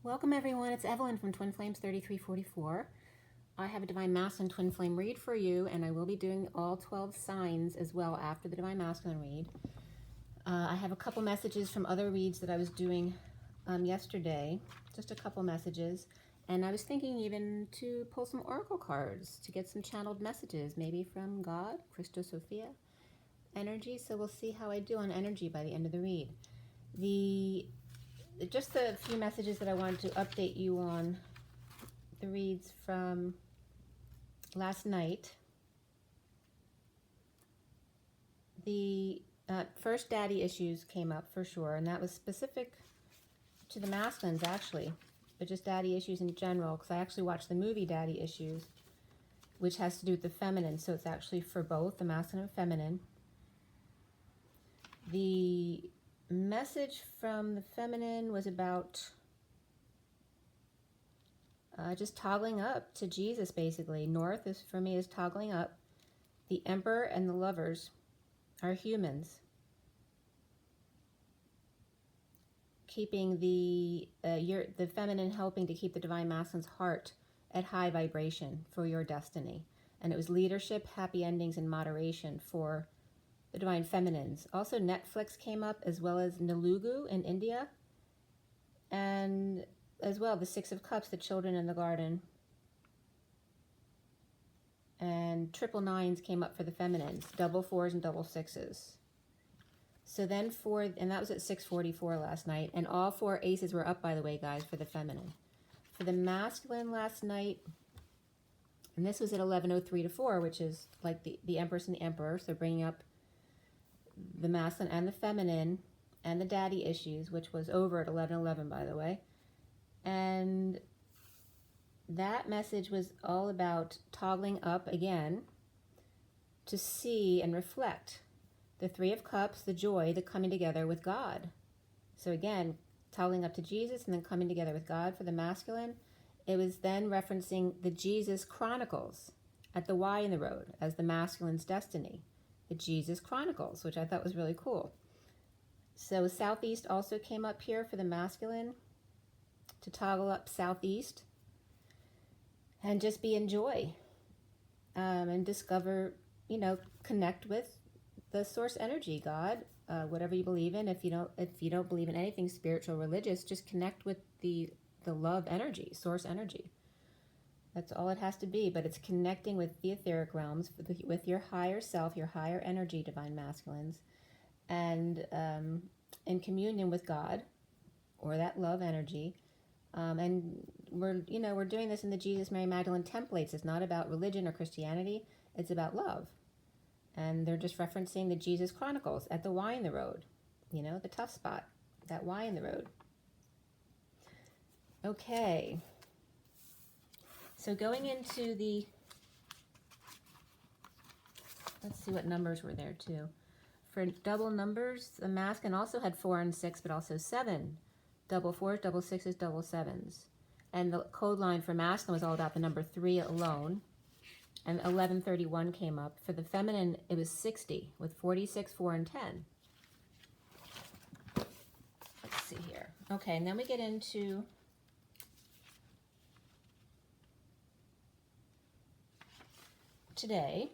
Welcome everyone, it's Evelyn from Twin Flames 3344. I have a Divine Masculine Twin Flame read for you, and I will be doing all 12 signs as well after the Divine Masculine read. I have a couple messages from other reads that I was doing yesterday, just a couple messages, and I was thinking even to pull some oracle cards to get some channeled messages, maybe from God, Christo Sophia energy, so we'll see how I do on energy by the end of the read. Just a few messages that I wanted to update you on the reads from last night. The first daddy issues came up for sure, and that was specific to the masculines actually, but just daddy issues in general, because I actually watched the movie Daddy Issues, which has to do with the feminine, so it's actually for both the masculine and feminine. The message from the feminine was about just toggling up to Jesus, basically. North is, for me, is toggling up. The Emperor and the Lovers are humans, keeping the feminine, helping to keep the Divine Masculine's heart at high vibration for your destiny. And it was leadership, happy endings, and moderation for the Divine Feminines. Also, Netflix came up, as well as Telugu in India, and as well the Six of Cups, the children in the garden, and triple nines came up for the feminines, double fours and double sixes. So then and that was at 6:44 last night, and all four aces were up, by the way, guys, for the feminine. For the masculine last night, and this was at 11:03 to 4, which is like the Empress and the Emperor, so bringing up the masculine and the feminine and the daddy issues, which was over at 11:11, by the way. And that message was all about toggling up again to see and reflect the Three of Cups, the joy, the coming together with God. So again, toggling up to Jesus and then coming together with God for the masculine. It was then referencing the Jesus Chronicles at the Y in the road as the masculine's destiny. The Jesus Chronicles, which I thought was really cool. So Southeast also came up here for the masculine, to toggle up Southeast and just be in joy, and discover, connect with the source energy, God, whatever you believe in. If you don't believe in anything spiritual, religious, just connect with the love energy, source energy. That's all it has to be, but it's connecting with the etheric realms, with your higher self, your higher energy, Divine Masculines, and in communion with God, or that love energy. And we're doing this in the Jesus, Mary Magdalene templates. It's not about religion or Christianity. It's about love. And they're just referencing the Jesus Chronicles at the Y in the road, the tough spot, that Y in the road. Okay. So going into let's see what numbers were there too. For double numbers, the masculine also had 4 and 6, but also 7. Double fours, double sixes, double sevens. And the code line for masculine was all about the number 3 alone. And 1131 came up. For the feminine, it was 60 with 46, 4, and 10. Let's see here. Okay, and then we get into today.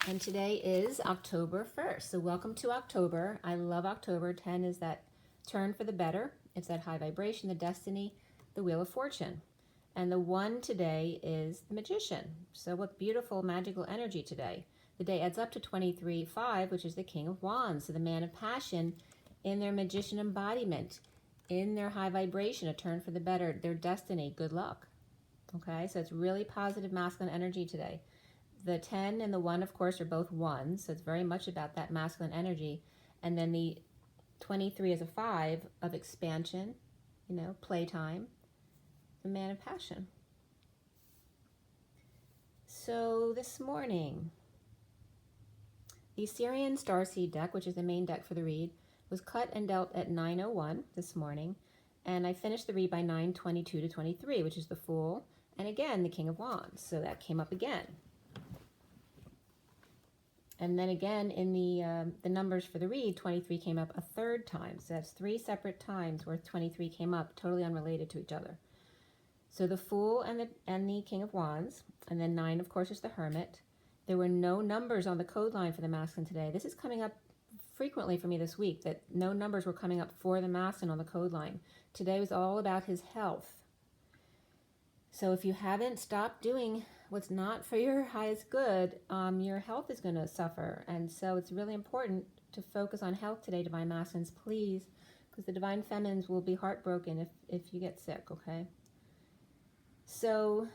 And today is October 1st. So welcome to October. I love October. 10 is that turn for the better. It's that high vibration, the destiny, the wheel of fortune. And the 1 today is the Magician. So what beautiful magical energy today. The day adds up to 23/5, which is the King of Wands. So the man of passion in their magician embodiment, in their high vibration, a turn for the better, their destiny, good luck. Okay, so it's really positive masculine energy today. The 10 and the 1, of course, are both 1, so it's very much about that masculine energy. And then the 23 is a 5 of expansion, playtime, the man of passion. So this morning, the Syrian Starseed deck, which is the main deck for the read, was cut and dealt at 9:01 this morning. And I finished the read by 9:22 to 23, which is the Fool. And again, the King of Wands. So that came up again. And then again, in the numbers for the read, 23 came up a third time. So that's 3 separate times where 23 came up, totally unrelated to each other. So the Fool and the King of Wands, and then 9, of course, is the Hermit. There were no numbers on the code line for the masculine today. This is coming up frequently for me this week, that no numbers were coming up for the masculine on the code line. Today was all about his health. So if you haven't stopped doing what's not for your highest good, your health is going to suffer. And so it's really important to focus on health today, Divine Masculines, please, because the Divine Feminines will be heartbroken if you get sick, okay? So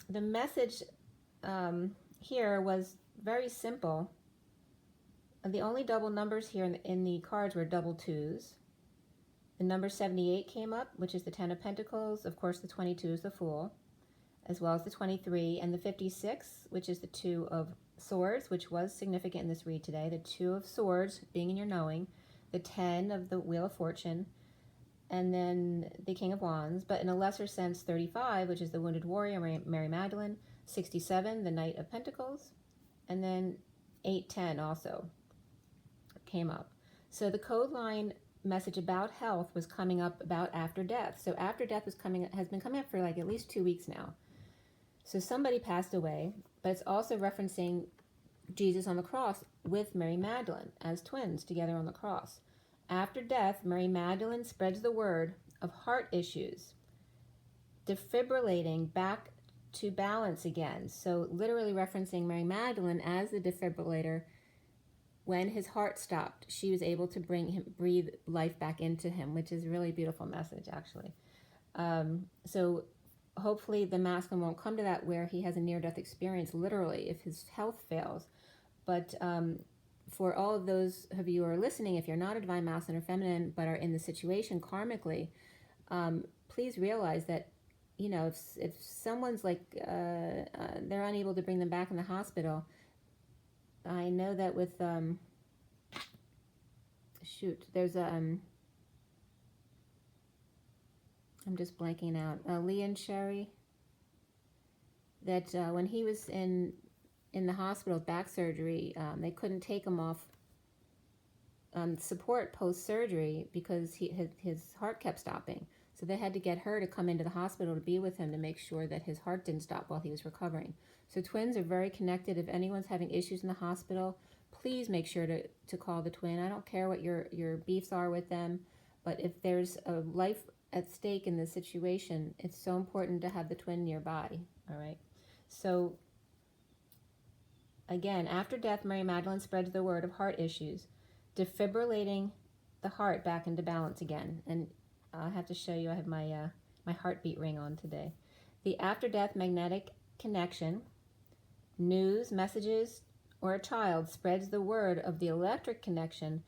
the message here was very simple. The only double numbers here in the cards were double 2s. The number 78 came up, which is the 10 of Pentacles. Of course, the 22 is the Fool, as well as the 23, and the 56, which is the 2 of Swords, which was significant in this read today. The 2 of Swords being in your knowing, the 10 of the Wheel of Fortune, and then the King of Wands, but in a lesser sense, 35, which is the Wounded Warrior, Mary Magdalene, 67, the Knight of Pentacles, and then 810 also came up. So the code line message about health was coming up about after death. So after death has been coming up for like at least 2 weeks now. So somebody passed away, but it's also referencing Jesus on the cross with Mary Magdalene as twins together on the cross. After death, Mary Magdalene spreads the word of heart issues, defibrillating back to balance again. So literally referencing Mary Magdalene as the defibrillator. When his heart stopped, she was able to breathe life back into him, which is a really beautiful message, actually. So hopefully the masculine won't come to that where he has a near-death experience, literally, if his health fails. But for all of those of you who are listening, if you're not a divine masculine or feminine, but are in the situation karmically, please realize that, you know, if someone's like, they're unable to bring them back in the hospital. I know that with, there's a, I'm just blanking out, Lee and Sherry, that when he was in the hospital with back surgery, they couldn't take him off support post-surgery because his heart kept stopping. So they had to get her to come into the hospital to be with him to make sure that his heart didn't stop while he was recovering. So twins are very connected. If anyone's having issues in the hospital, please make sure to call the twin. I don't care what your beefs are with them, but if there's a life at stake in this situation, it's so important to have the twin nearby, all right? So again, after death, Mary Magdalene spreads the word of heart issues, defibrillating the heart back into balance again. And I have to show you, I have my heartbeat ring on today. The after-death magnetic connection, news, messages, or a child spreads the word of the electric connection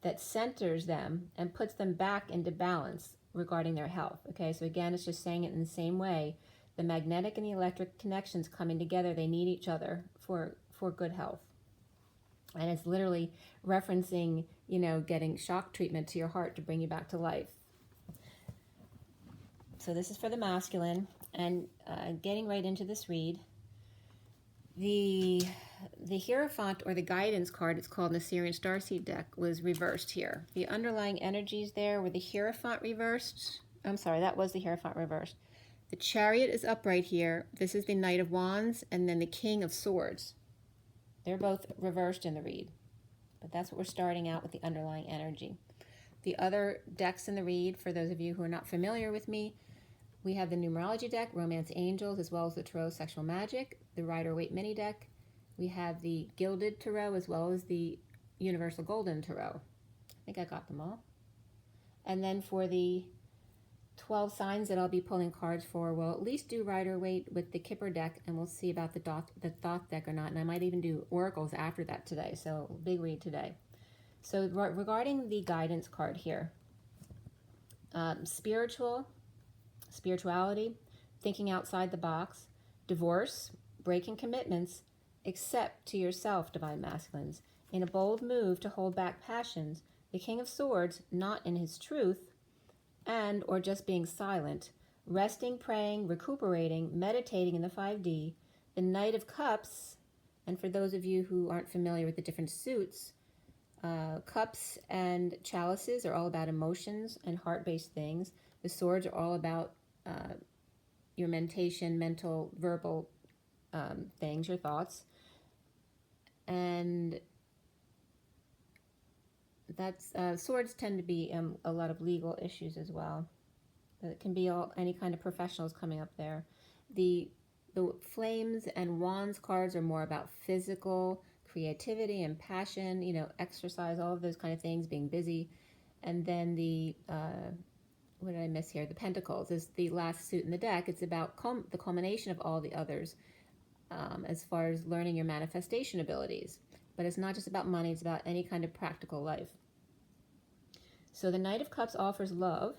that centers them and puts them back into balance regarding their health. Okay, so again, it's just saying it in the same way. The magnetic and the electric connections coming together, they need each other for good health. And it's literally referencing, you know, getting shock treatment to your heart to bring you back to life. So this is for the masculine, and getting right into this read. The Hierophant, or the guidance card, it's called in the Sirian Starseed deck, was reversed here. The underlying energies there were the Hierophant reversed. I'm sorry, that was the Hierophant reversed. The Chariot is upright here. This is the Knight of Wands, and then the King of Swords. They're both reversed in the read, but that's what we're starting out with, the underlying energy. The other decks in the read, for those of you who are not familiar with me, we have the Numerology deck, Romance Angels, as well as the Tarot Sexual Magic, the Rider-Waite Mini deck. We have the Gilded Tarot as well as the Universal Golden Tarot. I think I got them all. And then for the 12 signs that I'll be pulling cards for, we'll at least do Rider-Waite with the Kipper deck, and we'll see about the Thoth deck or not. And I might even do Oracles after that today, so big read today. So regarding the guidance card here, spirituality, thinking outside the box, divorce, breaking commitments, except to yourself, divine masculines, in a bold move to hold back passions, the King of Swords, not in his truth, and or just being silent, resting, praying, recuperating, meditating in the 5D, the Knight of Cups, And for those of you who aren't familiar with the different suits, cups and chalices are all about emotions and heart-based things. The swords are all about your mentation, mental, verbal things, your thoughts. And that's swords tend to be a lot of legal issues as well. It can be any kind of professionals coming up there. The flames and wands cards are more about physical creativity and passion, you know, exercise, all of those kind of things, being busy. And then the what did I miss here? The pentacles is the last suit in the deck. It's about the culmination of all the others as far as learning your manifestation abilities. But it's not just about money, it's about any kind of practical life. So the Knight of Cups offers love,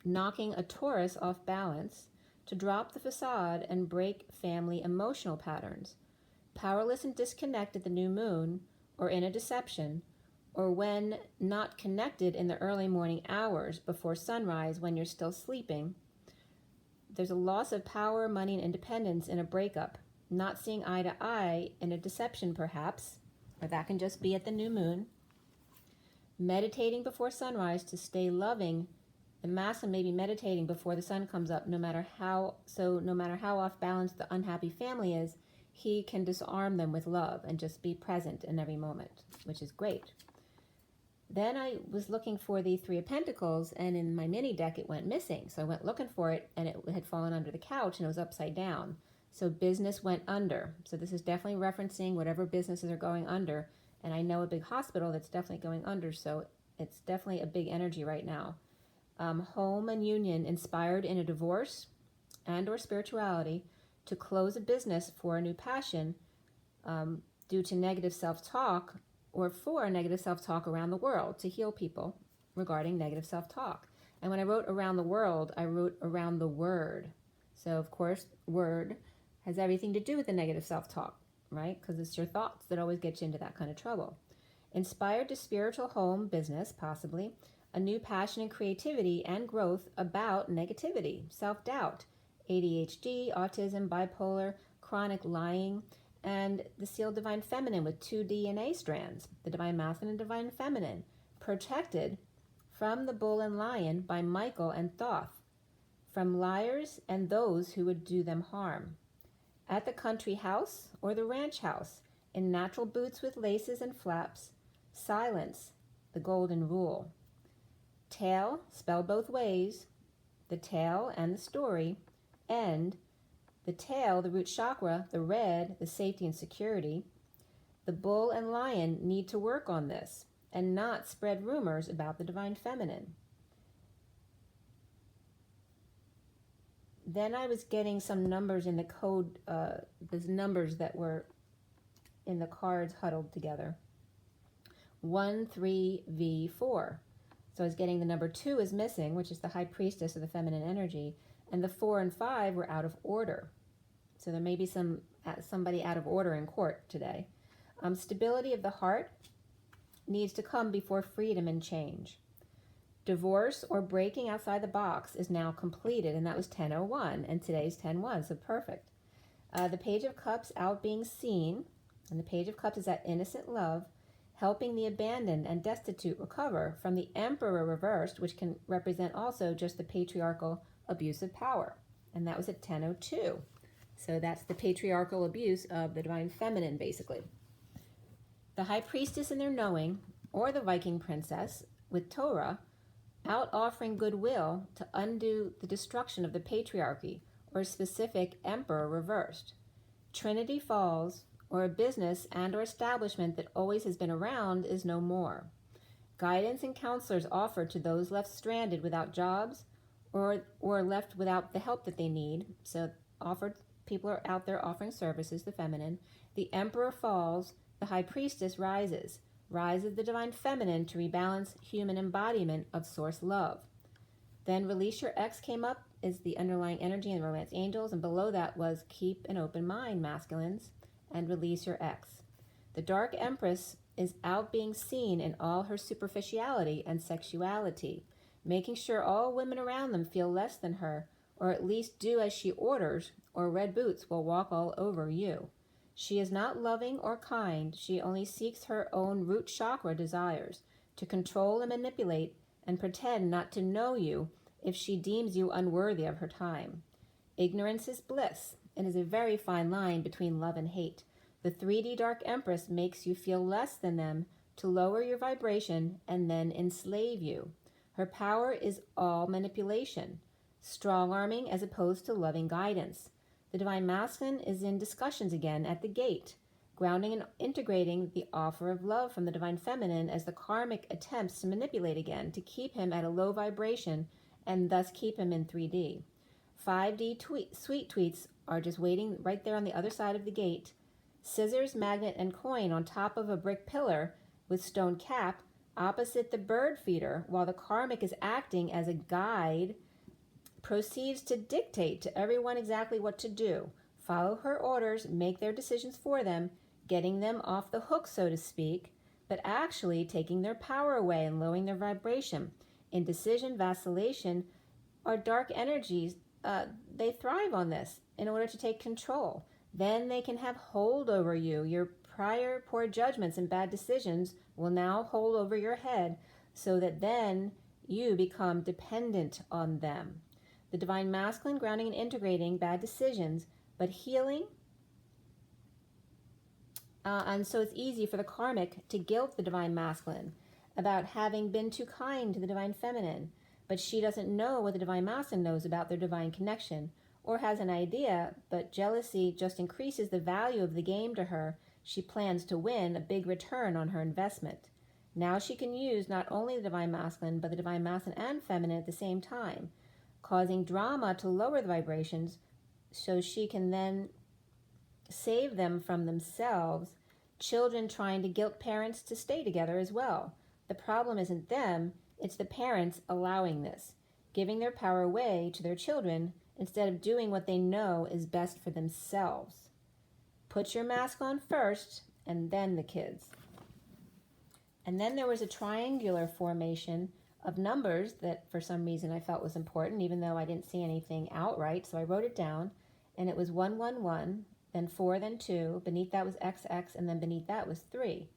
knocking a Taurus off balance, to drop the facade and break family emotional patterns. Powerless and disconnected at the new moon, or in a deception, or when not connected in the early morning hours before sunrise when you're still sleeping. There's a loss of power, money, and independence in a breakup. Not seeing eye to eye in a deception, perhaps, or that can just be at the new moon. Meditating before sunrise to stay loving. The masculine may be meditating before the sun comes up, no matter how off balance the unhappy family is, he can disarm them with love and just be present in every moment, which is great. Then I was looking for the Three of Pentacles, and in my mini deck it went missing. So I went looking for it, and it had fallen under the couch, and it was upside down. So business went under. So this is definitely referencing whatever businesses are going under. And I know a big hospital that's definitely going under, so it's definitely a big energy right now. Home and union inspired in a divorce and or spirituality to close a business for a new passion due to negative self-talk, or for negative self-talk around the world, to heal people regarding negative self-talk. And when I wrote around the world, I wrote around the word. So of course, word has everything to do with the negative self-talk, right? Because it's your thoughts that always get you into that kind of trouble. Inspired to spiritual home, business, possibly, a new passion and creativity and growth about negativity, self-doubt, ADHD, autism, bipolar, chronic lying, and the sealed divine feminine with 2 DNA strands, the divine masculine and divine feminine, protected from the bull and lion by Michael and Thoth, from liars and those who would do them harm. At the country house or the ranch house, in natural boots with laces and flaps, silence, the golden rule. Tail, spelled both ways, the tail and the story, end, the tail, the root chakra, the red, the safety and security. The bull and lion need to work on this and not spread rumors about the divine feminine. Then I was getting some numbers in the code, those numbers that were in the cards huddled together. 1-3-V-4. So I was getting the number 2 is missing, which is the high priestess of the feminine energy, and the 4 and 5 were out of order. So there may be somebody out of order in court today. Stability of the heart needs to come before freedom and change. Divorce or breaking outside the box is now completed, and that was 10:01, and today's 10:1, so perfect. The Page of Cups out being seen, and the Page of Cups is that innocent love, helping the abandoned and destitute recover from the Emperor reversed, which can represent also just the patriarchal abuse of power, and that was at 10:02. So that's the patriarchal abuse of the divine feminine, basically. The High Priestess in their knowing, or the Viking princess with Torah, out offering goodwill to undo the destruction of the patriarchy or a specific emperor reversed. Trinity falls, or a business and or establishment that always has been around is no more. Guidance and counselors offered to those left stranded without jobs or left without the help that they need. So people are out there offering services, the feminine. The emperor falls, the high priestess rises the divine feminine to rebalance human embodiment of source love. Then release your ex came up is the underlying energy in the romance angels, and below that was keep an open mind, masculines, and release your ex. The dark empress is out being seen in all her superficiality and sexuality, making sure all women around them feel less than her, or at least do as she orders, or red boots will walk all over you. She is not loving or kind. She only seeks her own root chakra desires to control and manipulate and pretend not to know you if she deems you unworthy of her time. Ignorance is bliss. It is a very fine line between love and hate. The 3D Dark Empress makes you feel less than them to lower your vibration and then enslave you. Her power is all manipulation, strong-arming as opposed to loving guidance. The Divine Masculine is in discussions again at the gate, grounding and integrating the offer of love from the Divine Feminine as the karmic attempts to manipulate again to keep him at a low vibration and thus keep him in 3D. 5D sweet tweets are just waiting right there on the other side of the gate. Scissors, magnet, and coin on top of a brick pillar with stone cap opposite the bird feeder, while the karmic is acting as a guide, proceeds to dictate to everyone exactly what to do, follow her orders, make their decisions for them, getting them off the hook, so to speak, but actually taking their power away and lowering their vibration. Indecision, vacillation are dark energies. They thrive on this in order to take control. Then they can have hold over you. Your prior poor judgments and bad decisions will now hold over your head so that then you become dependent on them. The Divine Masculine grounding and integrating bad decisions, but healing. And so it's easy for the karmic to guilt the Divine Masculine about having been too kind to the Divine Feminine, but she doesn't know what the Divine Masculine knows about their divine connection, or has an idea, but jealousy just increases the value of the game to her. She plans to win a big return on her investment. Now she can use not only the Divine Masculine, but the Divine Masculine and Feminine at the same time, causing drama to lower the vibrations so she can then save them from themselves, children trying to guilt parents to stay together as well. The problem isn't them, it's the parents allowing this, giving their power away to their children instead of doing what they know is best for themselves. Put your mask on first, and then the kids. And then there was a triangular formation of numbers that for some reason I felt was important, even though I didn't see anything outright, so I wrote it down, and it was 111, then 4, then 2, beneath that was XX, and then beneath that was 3.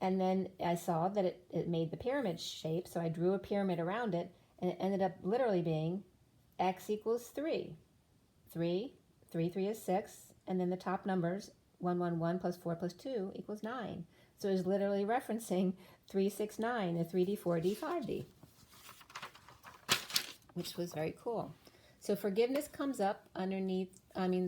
And then I saw that it made the pyramid shape, so I drew a pyramid around it, and it ended up literally being X equals 3. 3 is 6, and then the top numbers, 111 plus 4 plus 2 equals 9. So it was literally referencing 369, a 3D, 4D, 5D, which was very cool. So forgiveness comes up underneath,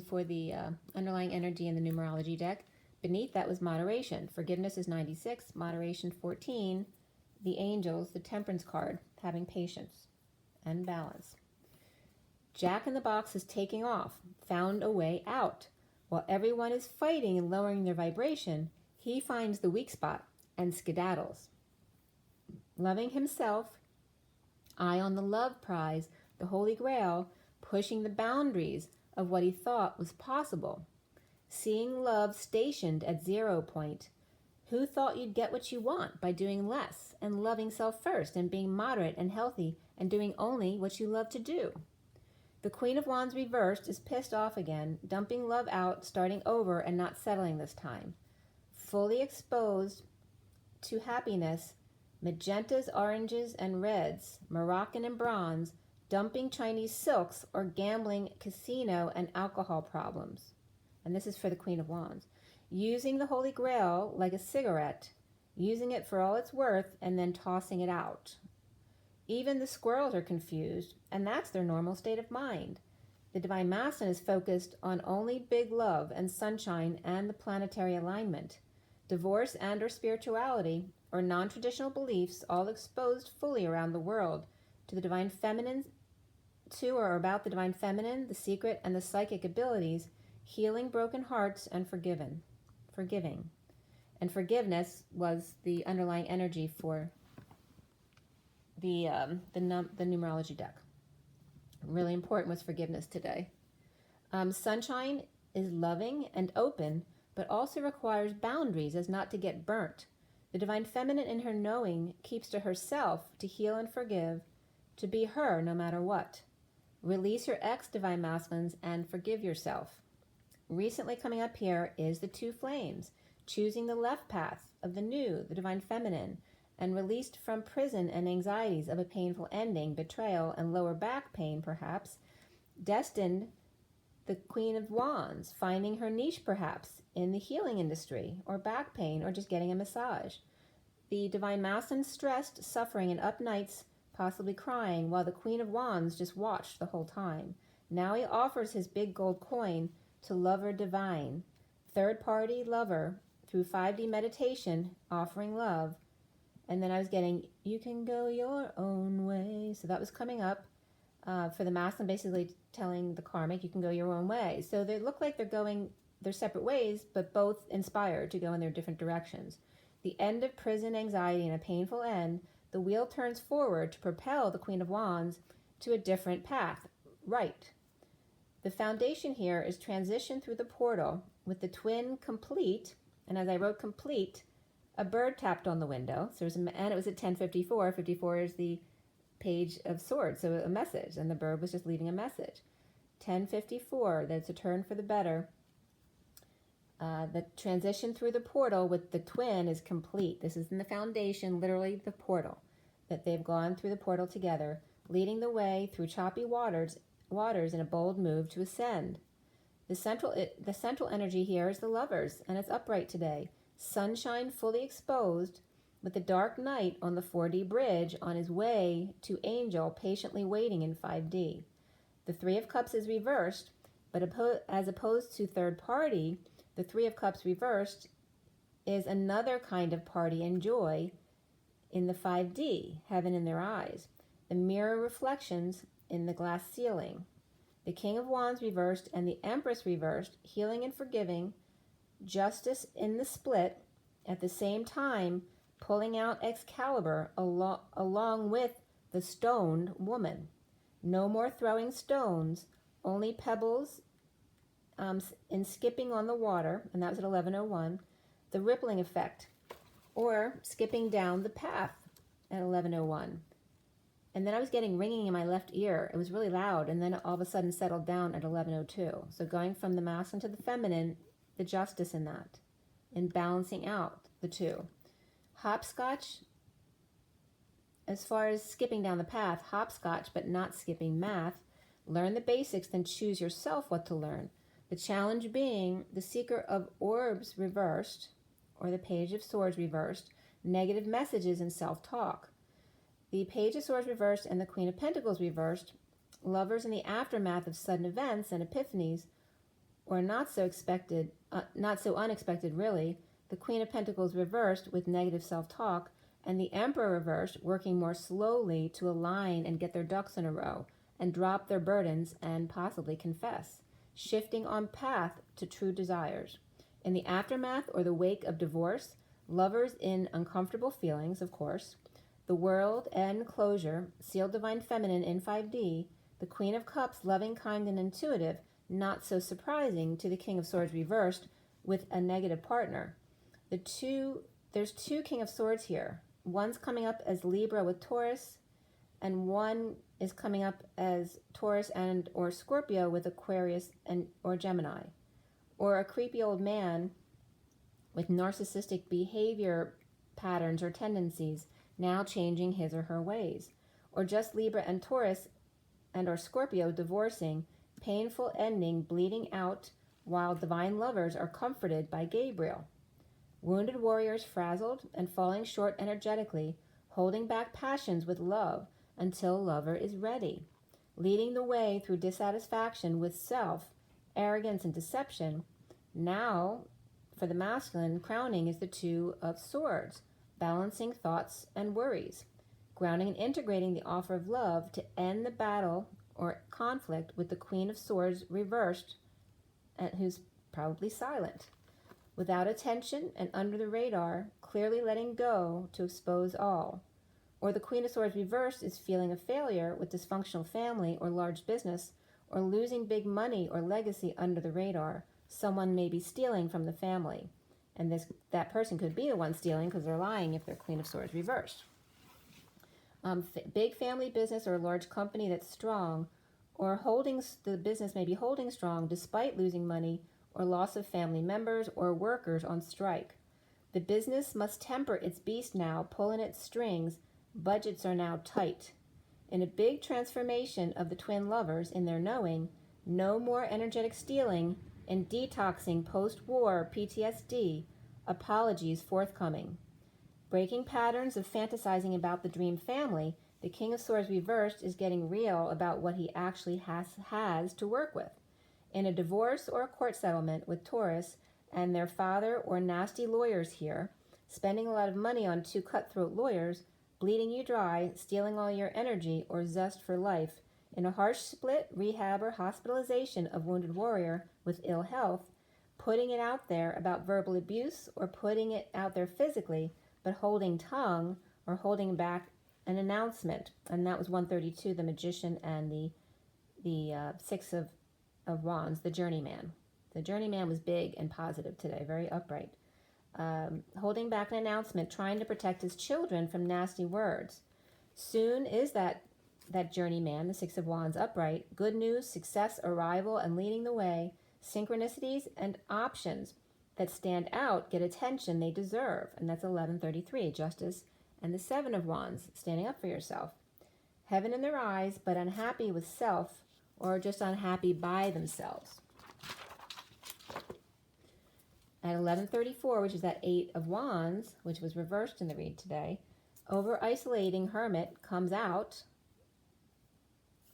for the underlying energy in the numerology deck. Beneath that was moderation. Forgiveness is 96, moderation 14. The angels, the temperance card, having patience and balance. Jack in the Box is taking off, found a way out. While everyone is fighting and lowering their vibration, he finds the weak spot and skedaddles. Loving himself, eye on the love prize, the Holy Grail, pushing the boundaries of what he thought was possible. Seeing love stationed at 0 point. Who thought you'd get what you want by doing less and loving self first and being moderate and healthy and doing only what you love to do? The Queen of Wands reversed is pissed off again, dumping love out, starting over and not settling this time. Fully exposed to happiness, magentas, oranges, and reds, Moroccan and bronze, dumping Chinese silks, or gambling, casino, and alcohol problems. And this is for the Queen of Wands. Using the Holy Grail like a cigarette, using it for all it's worth, and then tossing it out. Even the squirrels are confused, and that's their normal state of mind. The Divine Masculine is focused on only big love and sunshine and the planetary alignment. Divorce and or spirituality or non-traditional beliefs all exposed fully around the world to the Divine Feminine, to or about the Divine Feminine, the secret, and the psychic abilities, healing broken hearts and forgiving. And forgiveness was the underlying energy for the numerology deck. Really important was forgiveness today. Sunshine is loving and open, but also requires boundaries as not to get burnt. The Divine Feminine in her knowing keeps to herself to heal and forgive, to be her no matter what. Release your ex-Divine Masculines and forgive yourself. Recently coming up here is the two flames, choosing the left path of the new, the divine feminine, and released from prison and anxieties of a painful ending, betrayal, and lower back pain perhaps, destined the Queen of Wands, finding her niche perhaps in the healing industry, or back pain, or just getting a massage. The divine masculine stressed, suffering, and up nights, possibly crying, while the Queen of Wands just watched the whole time. Now he offers his big gold coin to lover divine, third-party lover, through 5D meditation, offering love. And then I was getting, you can go your own way. So that was coming up for the masculine, basically telling the karmic, you can go your own way. So they look like they're going their separate ways, but both inspired to go in their different directions. The end of prison anxiety and a painful end, the wheel turns forward to propel the Queen of Wands to a different path, right. The foundation here is transition through the portal with the twin complete, and as I wrote complete, a bird tapped on the window. So and it was at 10:54. 54 is the page of swords, so a message, and the bird was just leaving a message. 10:54, that it's a turn for the better. The transition through the portal with the twin is complete. This is in the foundation, literally the portal, that they've gone through the portal together, leading the way through choppy waters in a bold move to ascend. The central energy here is the lovers, and it's upright today. Sunshine fully exposed, with the dark night on the 4D bridge on his way to angel patiently waiting in 5D. The Three of Cups is reversed, but as opposed to third party, the Three of Cups reversed is another kind of party and joy in the 5D, heaven in their eyes. The mirror reflections in the glass ceiling. The King of Wands reversed and the Empress reversed, healing and forgiving, justice in the split, at the same time pulling out Excalibur along with the stoned woman. No more throwing stones, only pebbles in skipping on the water, and that was at 11:01. The rippling effect, or skipping down the path at 11:01. And then I was getting ringing in my left ear. It was really loud, and then it all of a sudden settled down at 11:02. So going from the masculine to the feminine, the justice in that, and balancing out the two. Hopscotch, as far as skipping down the path, hopscotch, but not skipping math. Learn the basics, then choose yourself what to learn. The challenge being the Seeker of Orbs reversed, or the Page of Swords reversed, negative messages and self-talk. The Page of Swords reversed and the Queen of Pentacles reversed, lovers in the aftermath of sudden events and epiphanies, or not so unexpected really. The Queen of Pentacles reversed with negative self-talk, and the Emperor reversed, working more slowly to align and get their ducks in a row, and drop their burdens and possibly confess, shifting on path to true desires. In the aftermath or the wake of divorce, lovers in uncomfortable feelings, of course, the world and closure, sealed divine feminine in 5D, the Queen of Cups, loving, kind, and intuitive, not so surprising to the King of Swords reversed with a negative partner. There's two King of Swords here. One's coming up as Libra with Taurus, and one is coming up as Taurus and or Scorpio with Aquarius or Gemini. Or a creepy old man with narcissistic behavior patterns or tendencies, now changing his or her ways. Or just Libra and Taurus and or Scorpio divorcing, painful ending, bleeding out, while divine lovers are comforted by Gabriel. Wounded warriors frazzled and falling short energetically, holding back passions with love until lover is ready. Leading the way through dissatisfaction with self, arrogance, and deception. Now, for the masculine, crowning is the Two of Swords, balancing thoughts and worries, grounding and integrating the offer of love to end the battle or conflict with the Queen of Swords reversed, and who's probably silent. Without attention and under the radar, clearly letting go to expose all. Or the Queen of Swords reversed is feeling a failure with dysfunctional family or large business, or losing big money or legacy under the radar. Someone may be stealing from the family. And that person could be the one stealing because they're lying if they're Queen of Swords reversed. Big family business or a large company that's strong, or the business may be holding strong despite losing money or loss of family members or workers on strike. The business must temper its beast now, pulling its strings. Budgets are now tight. In a big transformation of the twin lovers in their knowing, no more energetic stealing and detoxing post-war PTSD, apologies forthcoming. Breaking patterns of fantasizing about the dream family, the King of Swords reversed is getting real about what he actually has to work with. In a divorce or a court settlement with Taurus and their father or nasty lawyers here, spending a lot of money on 2 cutthroat lawyers, bleeding you dry, stealing all your energy or zest for life, in a harsh split, rehab, or hospitalization of wounded warrior with ill health, putting it out there about verbal abuse or putting it out there physically, but holding tongue or holding back an announcement. And that was 132, the Magician, and the Six of Wands, the Journeyman. The Journeyman was big and positive today, very upright. Holding back an announcement, trying to protect his children from nasty words. Soon is that Journeyman, the Six of Wands, upright. Good news, success, arrival, and leading the way. Synchronicities and options that stand out get attention they deserve. And that's 1133, Justice, and the Seven of Wands, standing up for yourself. Heaven in their eyes, but unhappy with self, or just unhappy by themselves. At 1134, which is that Eight of Wands, which was reversed in the read today, over-isolating Hermit comes out,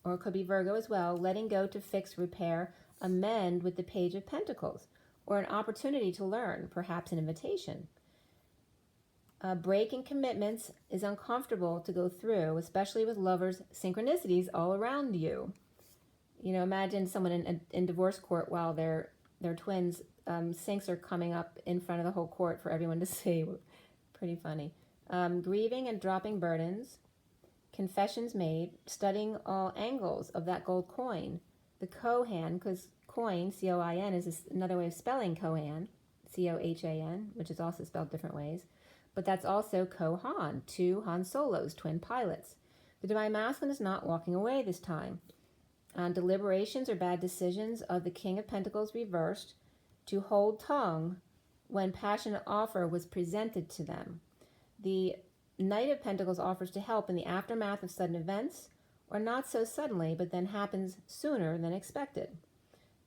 or it could be Virgo as well, letting go to fix, repair, amend with the Page of Pentacles, or an opportunity to learn, perhaps an invitation. Breaking commitments is uncomfortable to go through, especially with lovers' synchronicities all around you. You know, imagine someone in divorce court while their twins' syncs are coming up in front of the whole court for everyone to see. Pretty funny. Grieving and dropping burdens. Confessions made. Studying all angles of that gold coin. The Kohan, because coin, C-O-I-N, is another way of spelling Kohan, C-O-H-A-N, which is also spelled different ways. But that's also Kohan, 2 Han Solos, twin pilots. The Divine Masculine is not walking away this time. Deliberations or bad decisions of the King of Pentacles reversed, to hold tongue when passionate offer was presented to them. The Knight of Pentacles offers to help in the aftermath of sudden events, or not so suddenly, but then happens sooner than expected.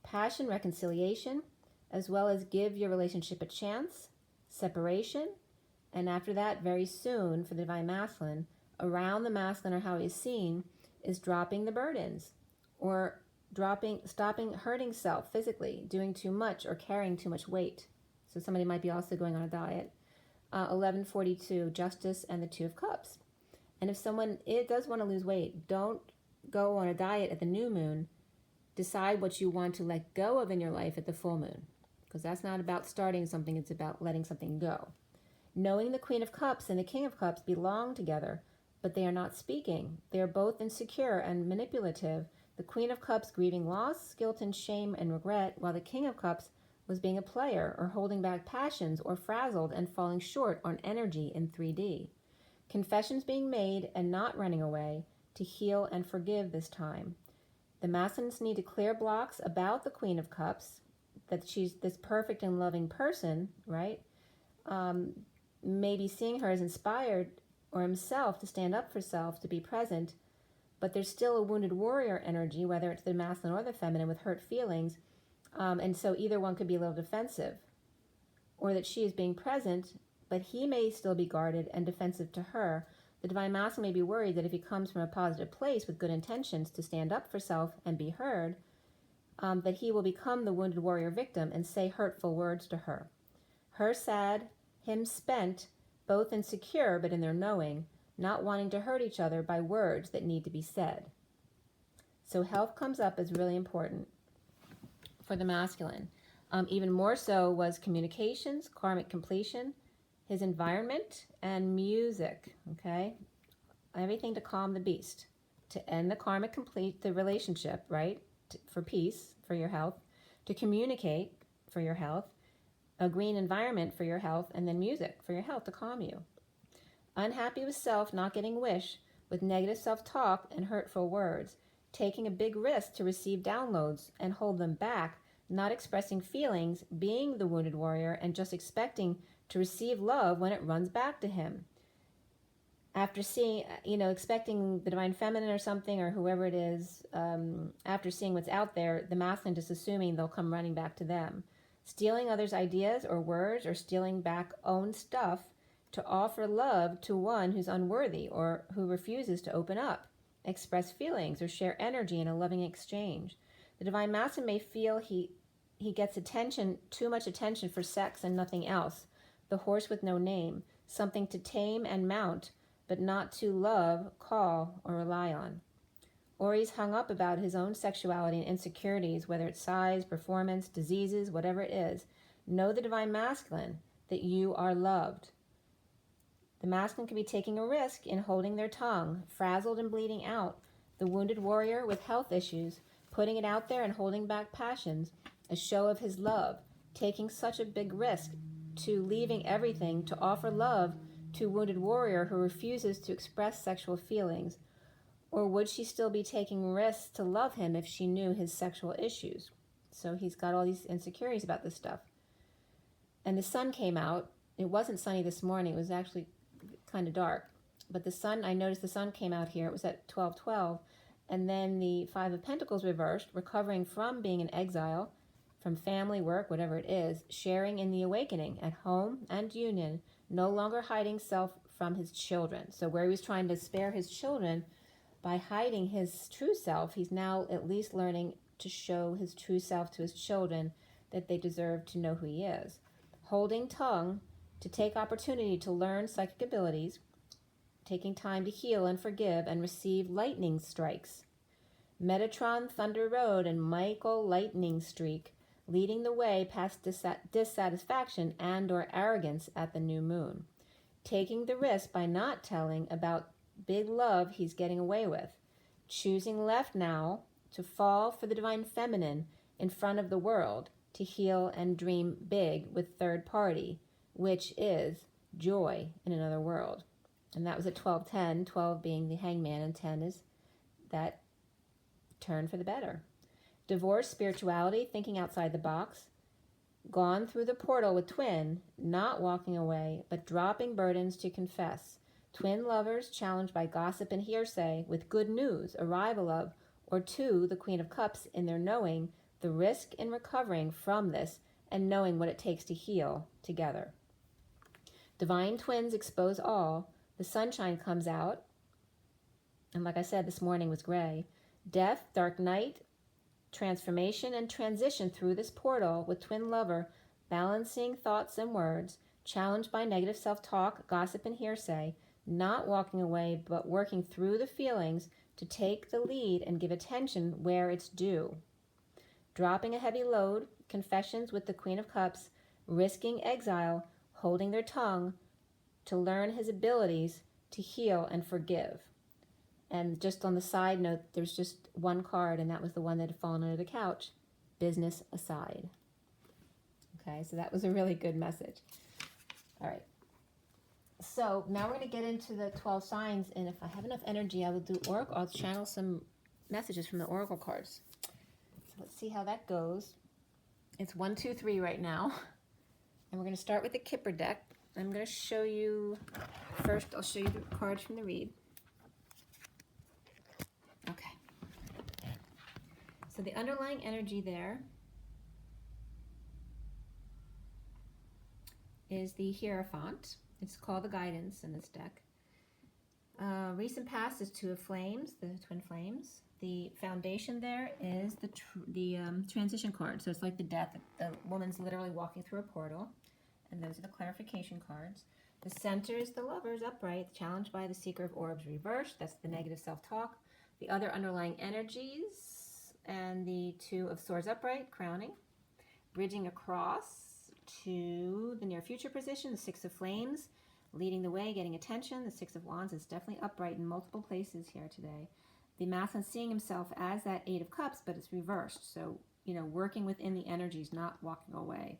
Passion, reconciliation, as well as give your relationship a chance, separation, and after that, very soon for the Divine Masculine, around the masculine or how he's seen, is dropping the burdens, or stopping hurting self physically, doing too much or carrying too much weight. So somebody might be also going on a diet. 1142, Justice and the Two of Cups. And if someone does want to lose weight, don't go on a diet at the new moon. Decide what you want to let go of in your life at the full moon, because that's not about starting something, it's about letting something go. Knowing the Queen of Cups and the King of Cups belong together, but they are not speaking. They are both insecure and manipulative. The Queen of Cups grieving loss, guilt and shame and regret, while the King of Cups was being a player or holding back passions or frazzled and falling short on energy in 3D. Confessions being made and not running away to heal and forgive this time. The masculines need to clear blocks about the Queen of Cups, that she's this perfect and loving person, right? Maybe seeing her as inspired, or himself to stand up for self, to be present, but there's still a wounded warrior energy, whether it's the masculine or the feminine, with hurt feelings, and so either one could be a little defensive, or that she is being present, but he may still be guarded and defensive to her. The Divine Masculine may be worried that if he comes from a positive place with good intentions to stand up for self and be heard, that he will become the wounded warrior victim and say hurtful words to her. Her sad, him spent, both insecure but in their knowing, not wanting to hurt each other by words that need to be said. So health comes up as really important for the masculine. Even more so was communications, karmic completion, his environment, and music, okay? Everything to calm the beast, to end the karmic, complete the relationship, right? For peace, for your health, to communicate for your health, a green environment for your health, and then music for your health to calm you. Unhappy with self, not getting wish, with negative self-talk and hurtful words, taking a big risk to receive downloads and hold them back not expressing feelings, being the wounded warrior, and just expecting to receive love when it runs back to him. After seeing, expecting the divine feminine or something, or whoever it is, after seeing what's out there, the masculine just assuming they'll come running back to them. Stealing others' ideas or words, or stealing back own stuff to offer love to one who's unworthy or who refuses to open up, express feelings, or share energy in a loving exchange. The divine masculine may feel he gets attention, too much attention for sex and nothing else. The horse with no name, something to tame and mount, but not to love, call, or rely on. Or he's hung up about his own sexuality and insecurities, whether it's size, performance, diseases, whatever it is. Know the divine masculine, that you are loved. The masculine can be taking a risk in holding their tongue, frazzled and bleeding out. The wounded warrior with health issues, putting it out there and holding back passions, a show of his love, taking such a big risk to leaving everything to offer love to a wounded warrior who refuses to express sexual feelings. Or would she still be taking risks to love him if she knew his sexual issues? So he's got all these insecurities about this stuff. And the sun came out. It wasn't sunny this morning. It was actually kind of dark. But the sun, I noticed the sun came out here. It was at 12:12. And then the Five of Pentacles reversed, recovering from being in exile, from family, work, whatever it is, sharing in the awakening at home and union, no longer hiding self from his children. So where he was trying to spare his children by hiding his true self, he's now at least learning to show his true self to his children, that they deserve to know who he is. Holding tongue to take opportunity to learn psychic abilities, taking time to heal and forgive and receive lightning strikes. Metatron Thunder Road and Michael Lightning Streak, leading the way past dissatisfaction and or arrogance at the new moon. Taking the risk by not telling about big love he's getting away with. Choosing left now to fall for the divine feminine in front of the world, to heal and dream big with third party, which is joy in another world. And that was at 12:10, 12 being the hangman, and 10 is that turn for the better. Divorce, spirituality, thinking outside the box. Gone through the portal with twin, not walking away, but dropping burdens to confess. Twin lovers challenged by gossip and hearsay with good news, arrival of, or to the Queen of Cups in their knowing the risk in recovering from this and knowing what it takes to heal together. Divine twins expose all. The sunshine comes out. And like I said, this morning was gray. Death, dark night, transformation and transition through this portal with twin lover, balancing thoughts and words, challenged by negative self-talk, gossip and hearsay, not walking away but working through the feelings to take the lead and give attention where it's due. Dropping a heavy load, confessions with the Queen of Cups, risking exile, holding their tongue to learn his abilities to heal and forgive. And just on the side note, there's just one card, and that was the one that had fallen under the couch. Business aside. Okay, so that was a really good message. All right. So now we're going to get into the 12 signs, and if I have enough energy, I will do oracle. I'll channel some messages from the oracle cards. So let's see how that goes. It's 1, 2, 3 right now, and we're going to start with the Kipper deck. I'm going to show you first. I'll show you the cards from the read. Okay. So the underlying energy there is the Hierophant. It's called the guidance in this deck. Recent past is Two of Flames, the twin flames. The foundation there is the transition card. So it's like the death. The woman's literally walking through a portal. And those are the clarification cards. The center is the Lovers upright, challenged by the Seeker of Orbs reversed. That's the negative self-talk. The other underlying energies and the Two of Swords upright, crowning. Bridging across to the near future position, the Six of Flames, leading the way, getting attention. The Six of Wands is definitely upright in multiple places here today. The masculine seeing himself as that Eight of Cups, but it's reversed. So, working within the energies, not walking away,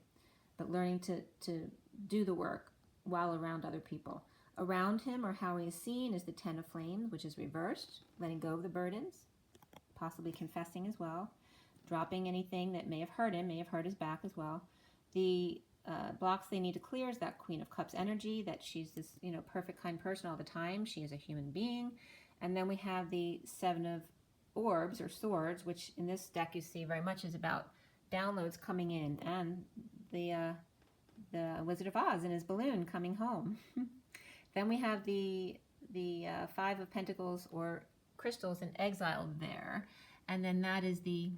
but learning to do the work while around other people. Around him, or how he is seen, is the Ten of Flames, which is reversed, letting go of the burdens, possibly confessing as well. dropping anything that may have hurt him, may have hurt his back as well. The blocks they need to clear is that Queen of Cups energy, that she's this, you know, perfect, kind person all the time. She is a human being. And then we have the Seven of Orbs or Swords, which in this deck you see very much is about downloads coming in, and the Wizard of Oz and his balloon coming home. Then we have the Five of Pentacles or crystals in exile there, and then that is the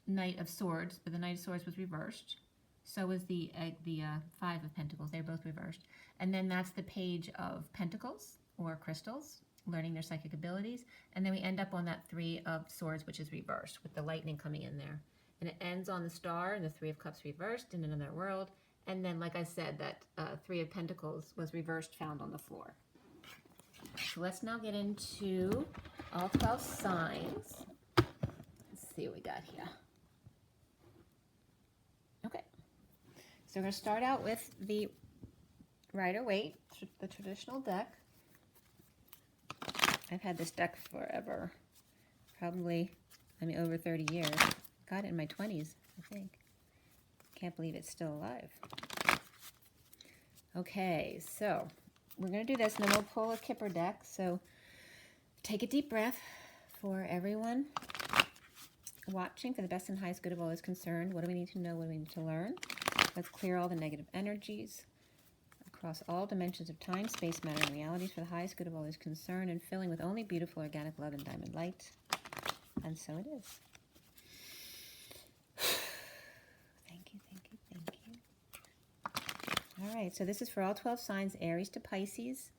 Knight of Swords, but the Knight of Swords was reversed. So was the Five of Pentacles. They're both reversed. And then that's the Page of Pentacles or crystals, learning their psychic abilities. And then we end up on that Three of Swords, which is reversed with the lightning coming in there. And it ends on the Star and the Three of Cups reversed in another world. And then, like I said, that Three of Pentacles was reversed, found on the floor. So let's now get into all 12 signs. Let's see what we got here. Okay. So we're going to start out with the Rider-Waite, the traditional deck. I've had this deck forever. Probably, over 30 years. Got it in my 20s, I think. Can't believe it's still alive. Okay, so we're going to do this, and then we'll pull a Kipper deck. So take a deep breath for everyone watching. For the best and highest good of all is concerned. What do we need to know? What do we need to learn? Let's clear all the negative energies across all dimensions of time, space, matter, and realities for the highest good of all is concerned, and filling with only beautiful organic love and diamond light. And so it is. Thank you, thank you, thank you. All right, so this is for all 12 signs, Aries to Pisces.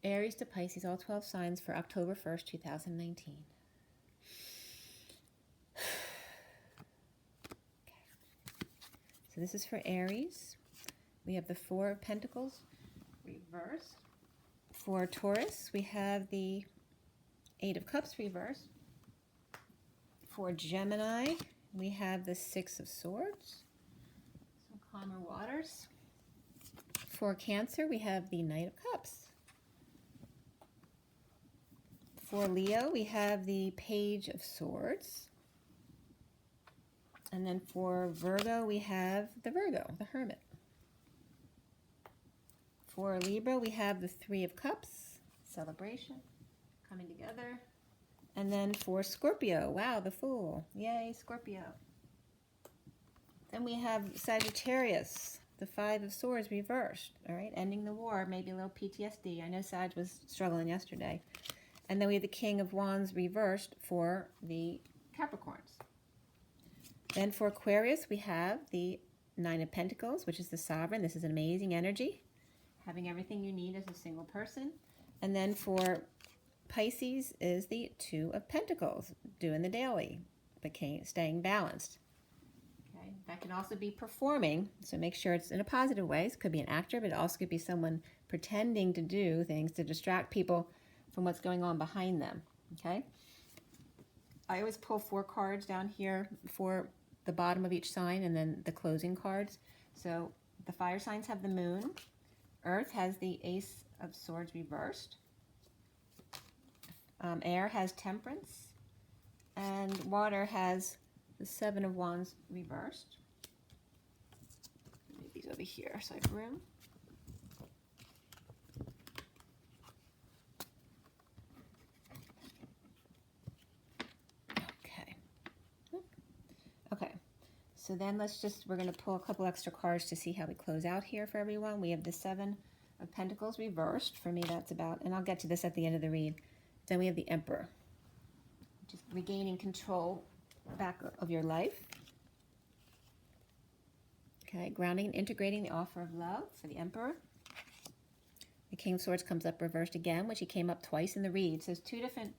Aries to Pisces, all 12 signs for October 1st, 2019. So this is for Aries. We have the Four of Pentacles reversed. For Taurus, we have the Eight of Cups reversed. For Gemini, we have the Six of Swords. Some calmer waters. For Cancer, we have the Knight of Cups. For Leo, we have the Page of Swords. And then for Virgo, we have the Virgo, the Hermit. For Libra, we have the Three of Cups, celebration, coming together. And then for Scorpio, wow, the Fool. Yay, Scorpio. Then we have Sagittarius, the Five of Swords reversed. All right, ending the war, maybe a little PTSD. I know Sag was struggling yesterday. And then we have the King of Wands reversed for the Capricorns. Then for Aquarius, we have the Nine of Pentacles, which is the Sovereign. This is an amazing energy, having everything you need as a single person. And then for Pisces is the Two of Pentacles, doing the daily, staying balanced. Okay, that can also be performing, so make sure it's in a positive way. It could be an actor, but it also could be someone pretending to do things to distract people from what's going on behind them. Okay, I always pull 4 cards down here for the bottom of each sign, and then the closing cards. So the fire signs have the Moon. Earth has the Ace of Swords reversed. Air has Temperance. And water has the Seven of Wands reversed. Move these over here so I have room. Okay, so then we're going to pull a couple extra cards to see how we close out here for everyone. We have the Seven of Pentacles reversed. For me, that's about, and I'll get to this at the end of the read. Then we have the Emperor, just regaining control back of your life. Okay, grounding and integrating the offer of love for the Emperor. The King of Swords comes up reversed again, which he came up twice in the read. So there's 2 different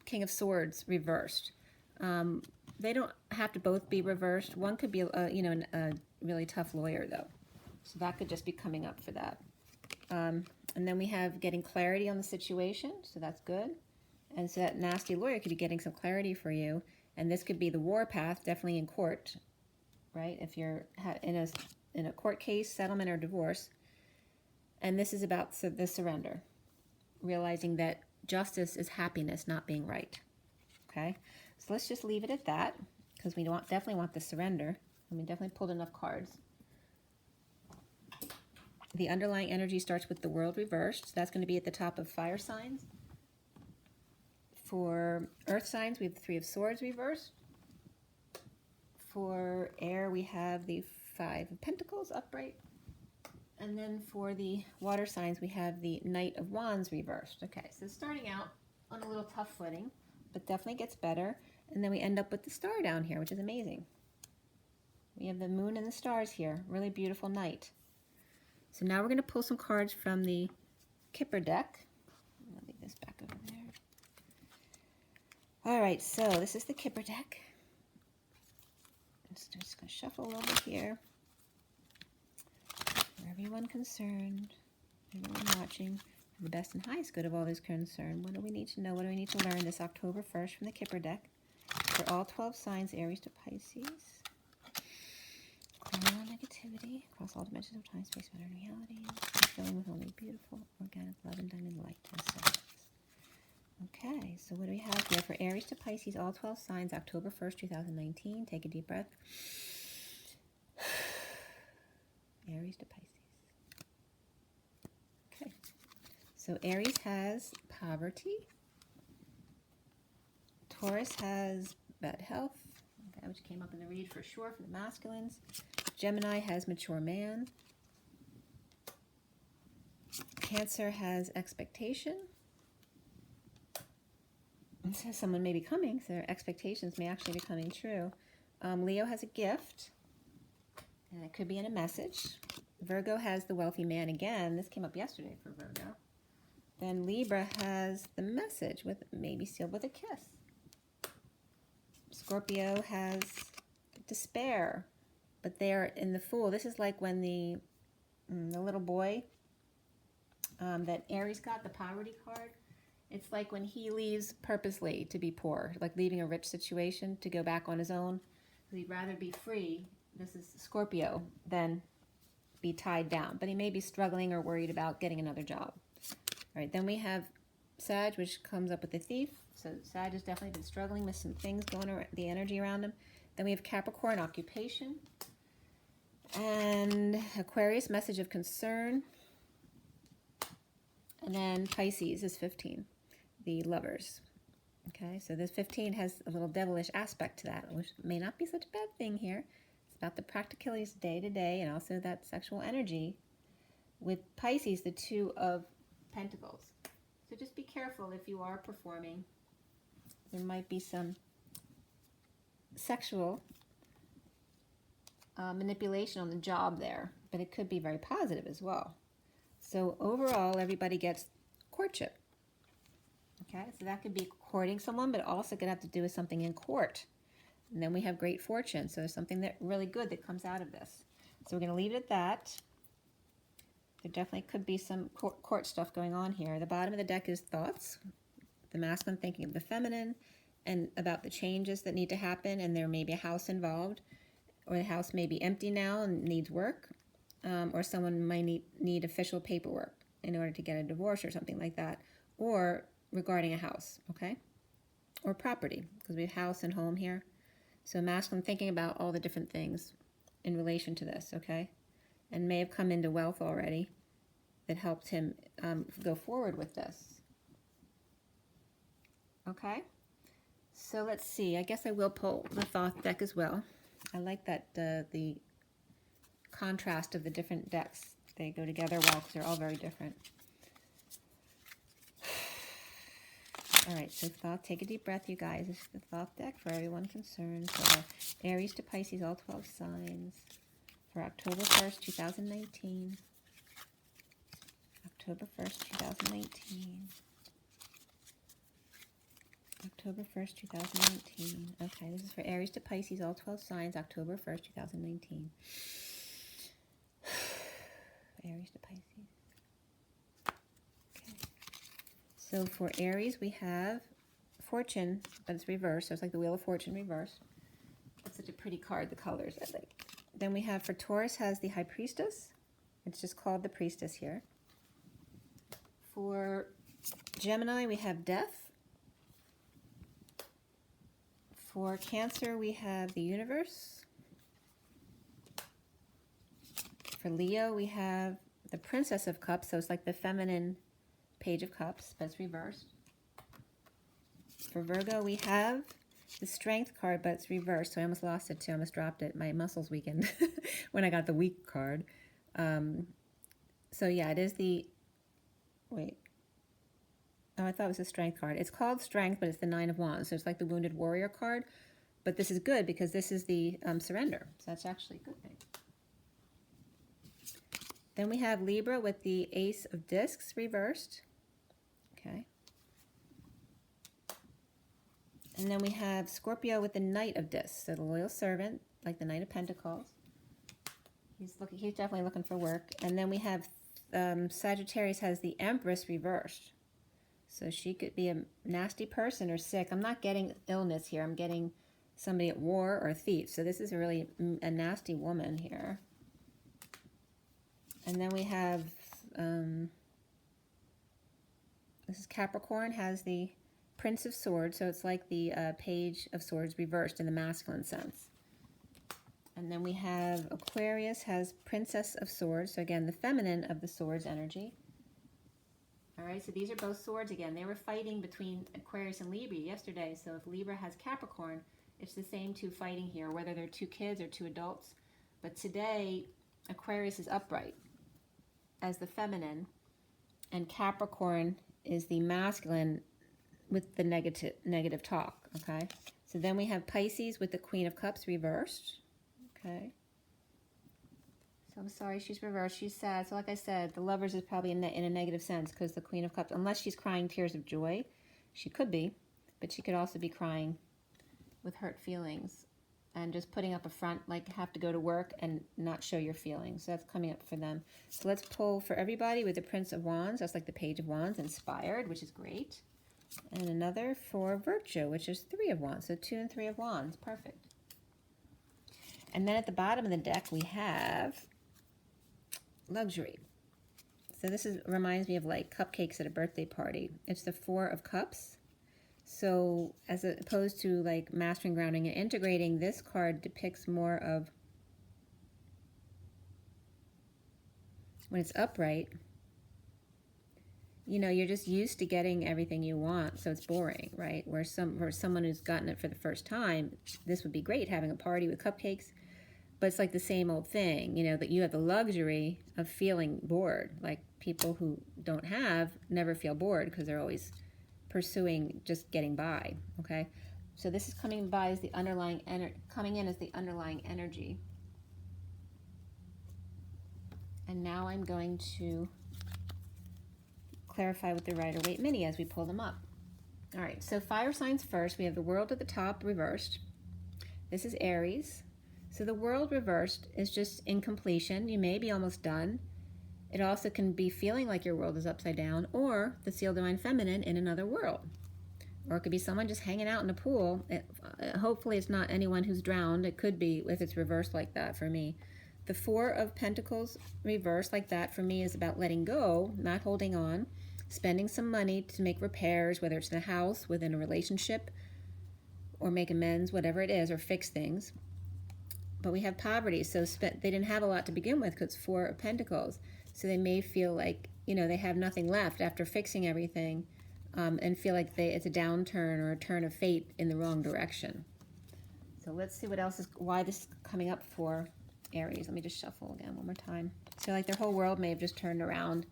King of Swords reversed. They don't have to both be reversed. One could be, a really tough lawyer, though. So that could just be coming up for that. And then we have getting clarity on the situation, so that's good. And so that nasty lawyer could be getting some clarity for you. And this could be the war path, definitely in court, right? If you're in a court case, settlement, or divorce. And this is about the surrender, realizing that justice is happiness, not being right. Okay? So let's just leave it at that, because we definitely want the surrender, and we definitely pulled enough cards. The underlying energy starts with the world reversed. So that's going to be at the top of fire signs. For earth signs, we have the Three of Swords reversed. For air, we have the Five of Pentacles upright. And then for the water signs, we have the Knight of Wands reversed. Okay, so starting out on a little tough footing, but definitely gets better. And then we end up with the star down here, which is amazing. We have the moon and the stars here. Really beautiful night. So now we're going to pull some cards from the Kipper deck. I'll leave this back over there. All right, so this is the Kipper deck. I'm just going to shuffle a little bit here. For everyone concerned, everyone watching, for the best and highest good of all those concerned. What do we need to know? What do we need to learn this October 1st from the Kipper deck? For all 12 signs, Aries to Pisces. Clearing all negativity across all dimensions of time, space, matter, and reality. Filling with only beautiful, organic love and diamond light to the stars. Okay, so what do we have here? For Aries to Pisces, all 12 signs, October 1st, 2019. Take a deep breath. Aries to Pisces. Okay, so Aries has poverty. Taurus has bad health, okay, which came up in the read for sure for the masculines. Gemini has mature man. Cancer has expectation. It says someone may be coming, so their expectations may actually be coming true. Leo has a gift, and it could be in a message. Virgo has the wealthy man again. This came up yesterday for Virgo. Then Libra has the message, with maybe sealed with a kiss. Scorpio has despair, but they're in the Fool. This is like when the little boy that Aries got, the poverty card. It's like when he leaves purposely to be poor, like leaving a rich situation to go back on his own. He'd rather be free, this is Scorpio, than be tied down. But he may be struggling or worried about getting another job. All right, then we have Sag, which comes up with the Thief. So Sag has definitely been struggling with some things going around, the energy around him. Then we have Capricorn, occupation. And Aquarius, message of concern. And then Pisces is 15, the lovers. Okay, so this 15 has a little devilish aspect to that, which may not be such a bad thing here. It's about the practicalities day to day and also that sexual energy. With Pisces, the Two of Pentacles. So just be careful if you are performing. There might be some sexual manipulation on the job there, but it could be very positive as well. So overall, everybody gets courtship. Okay, so that could be courting someone, but also could have to do with something in court. And then we have great fortune. So there's something that really good that comes out of this. So we're going to leave it at that. There definitely could be some court stuff going on here. The bottom of the deck is thoughts. The masculine thinking of the feminine and about the changes that need to happen. And there may be a house involved, or the house may be empty now and needs work. Or someone might need official paperwork in order to get a divorce or something like that. Or regarding a house, okay? Or property, because we have house and home here. So masculine thinking about all the different things in relation to this, okay? And may have come into wealth already that helped him go forward with this. Okay? So let's see. I guess I will pull the Thoth deck as well. I like that the contrast of the different decks. They go together well because they're all very different. All right, so Thoth, take a deep breath, you guys. This is the Thoth deck for everyone concerned. So Aries to Pisces, all 12 signs for October 1st, 2019. October 1st, 2019. October 1st, 2019. Okay, this is for Aries to Pisces, all 12 signs, October 1st, 2019. Aries to Pisces. So for Aries, we have Fortune, but it's reversed. So it's like the Wheel of Fortune reversed. That's such a pretty card, the colors, I think. Then we have for Taurus has the High Priestess. It's just called the Priestess here. For Gemini, we have Death. For Cancer, we have the Universe. For Leo, we have the Princess of Cups, so it's like the feminine Page of Cups, but it's reversed. For Virgo, we have the Strength card, but it's reversed, so I almost lost it too. I almost dropped it. My muscles weakened when I got the Weak card. So yeah, it is the, wait. Oh, I thought it was the Strength card. It's called Strength, but it's the Nine of Wands, so it's like the Wounded Warrior card. But this is good because this is the Surrender, so that's actually a good thing. Then we have Libra with the Ace of Discs reversed. Okay. And then we have Scorpio with the Knight of Discs, so the Loyal Servant, like the Knight of Pentacles. He's definitely looking for work. And then we have Sagittarius has the Empress reversed. So she could be a nasty person or sick. I'm not getting illness here. I'm getting somebody at war or a thief. So this is really a nasty woman here. And then we have, this is Capricorn, has the Prince of Swords. So it's like the Page of Swords reversed in the masculine sense. And then we have Aquarius has Princess of Swords. So again, the feminine of the swords energy. All right, so these are both swords again. They were fighting between Aquarius and Libra yesterday. So if Libra has Capricorn, it's the same two fighting here, whether they're two kids or two adults. But today, Aquarius is upright as the feminine, and Capricorn is the masculine with the negative talk, okay? So then we have Pisces with the Queen of Cups reversed, okay? So I'm sorry, she's reversed, she's sad. So like I said, the Lovers is probably in a negative sense because the Queen of Cups, unless she's crying tears of joy, she could be, but she could also be crying with hurt feelings and just putting up a front, like have to go to work and not show your feelings. So that's coming up for them. So let's pull for everybody with the Prince of Wands. That's like the Page of Wands, inspired, which is great. And another for Virtue, which is Three of Wands. So 2 and 3 of Wands, perfect. And then at the bottom of the deck, we have Luxury. So this reminds me of like cupcakes at a birthday party. It's the 4 of Cups. So as opposed to like mastering, grounding, and integrating, this card depicts more of when it's upright, you know, you're just used to getting everything you want, so it's boring, right? For someone who's gotten it for the first time, this would be great, having a party with cupcakes, but it's like the same old thing, you know, that you have the luxury of feeling bored. Like people who don't have never feel bored because they're always pursuing just getting by, okay? So this is coming by as the underlying coming in as the underlying energy. And now I'm going to clarify with the Rider-Waite Mini as we pull them up. All right, so fire signs first. We have the World at the top reversed. This is Aries. So the World reversed is just incompletion. You may be almost done. It also can be feeling like your world is upside down, or the Seal Divine Feminine in another world. Or it could be someone just hanging out in a pool. Hopefully it's not anyone who's drowned. It could be if it's reversed like that for me. The 4 of Pentacles reversed like that for me is about letting go, not holding on, spending some money to make repairs, whether it's in a house, within a relationship, or make amends, whatever it is, or fix things. But we have poverty, so they didn't have a lot to begin with because it's 4 of Pentacles. So they may feel like, you know, they have nothing left after fixing everything, and feel like it's a downturn or a turn of fate in the wrong direction. So let's see what else why this is coming up for Aries. Let me just shuffle again one more time. So like their whole world may have just turned around,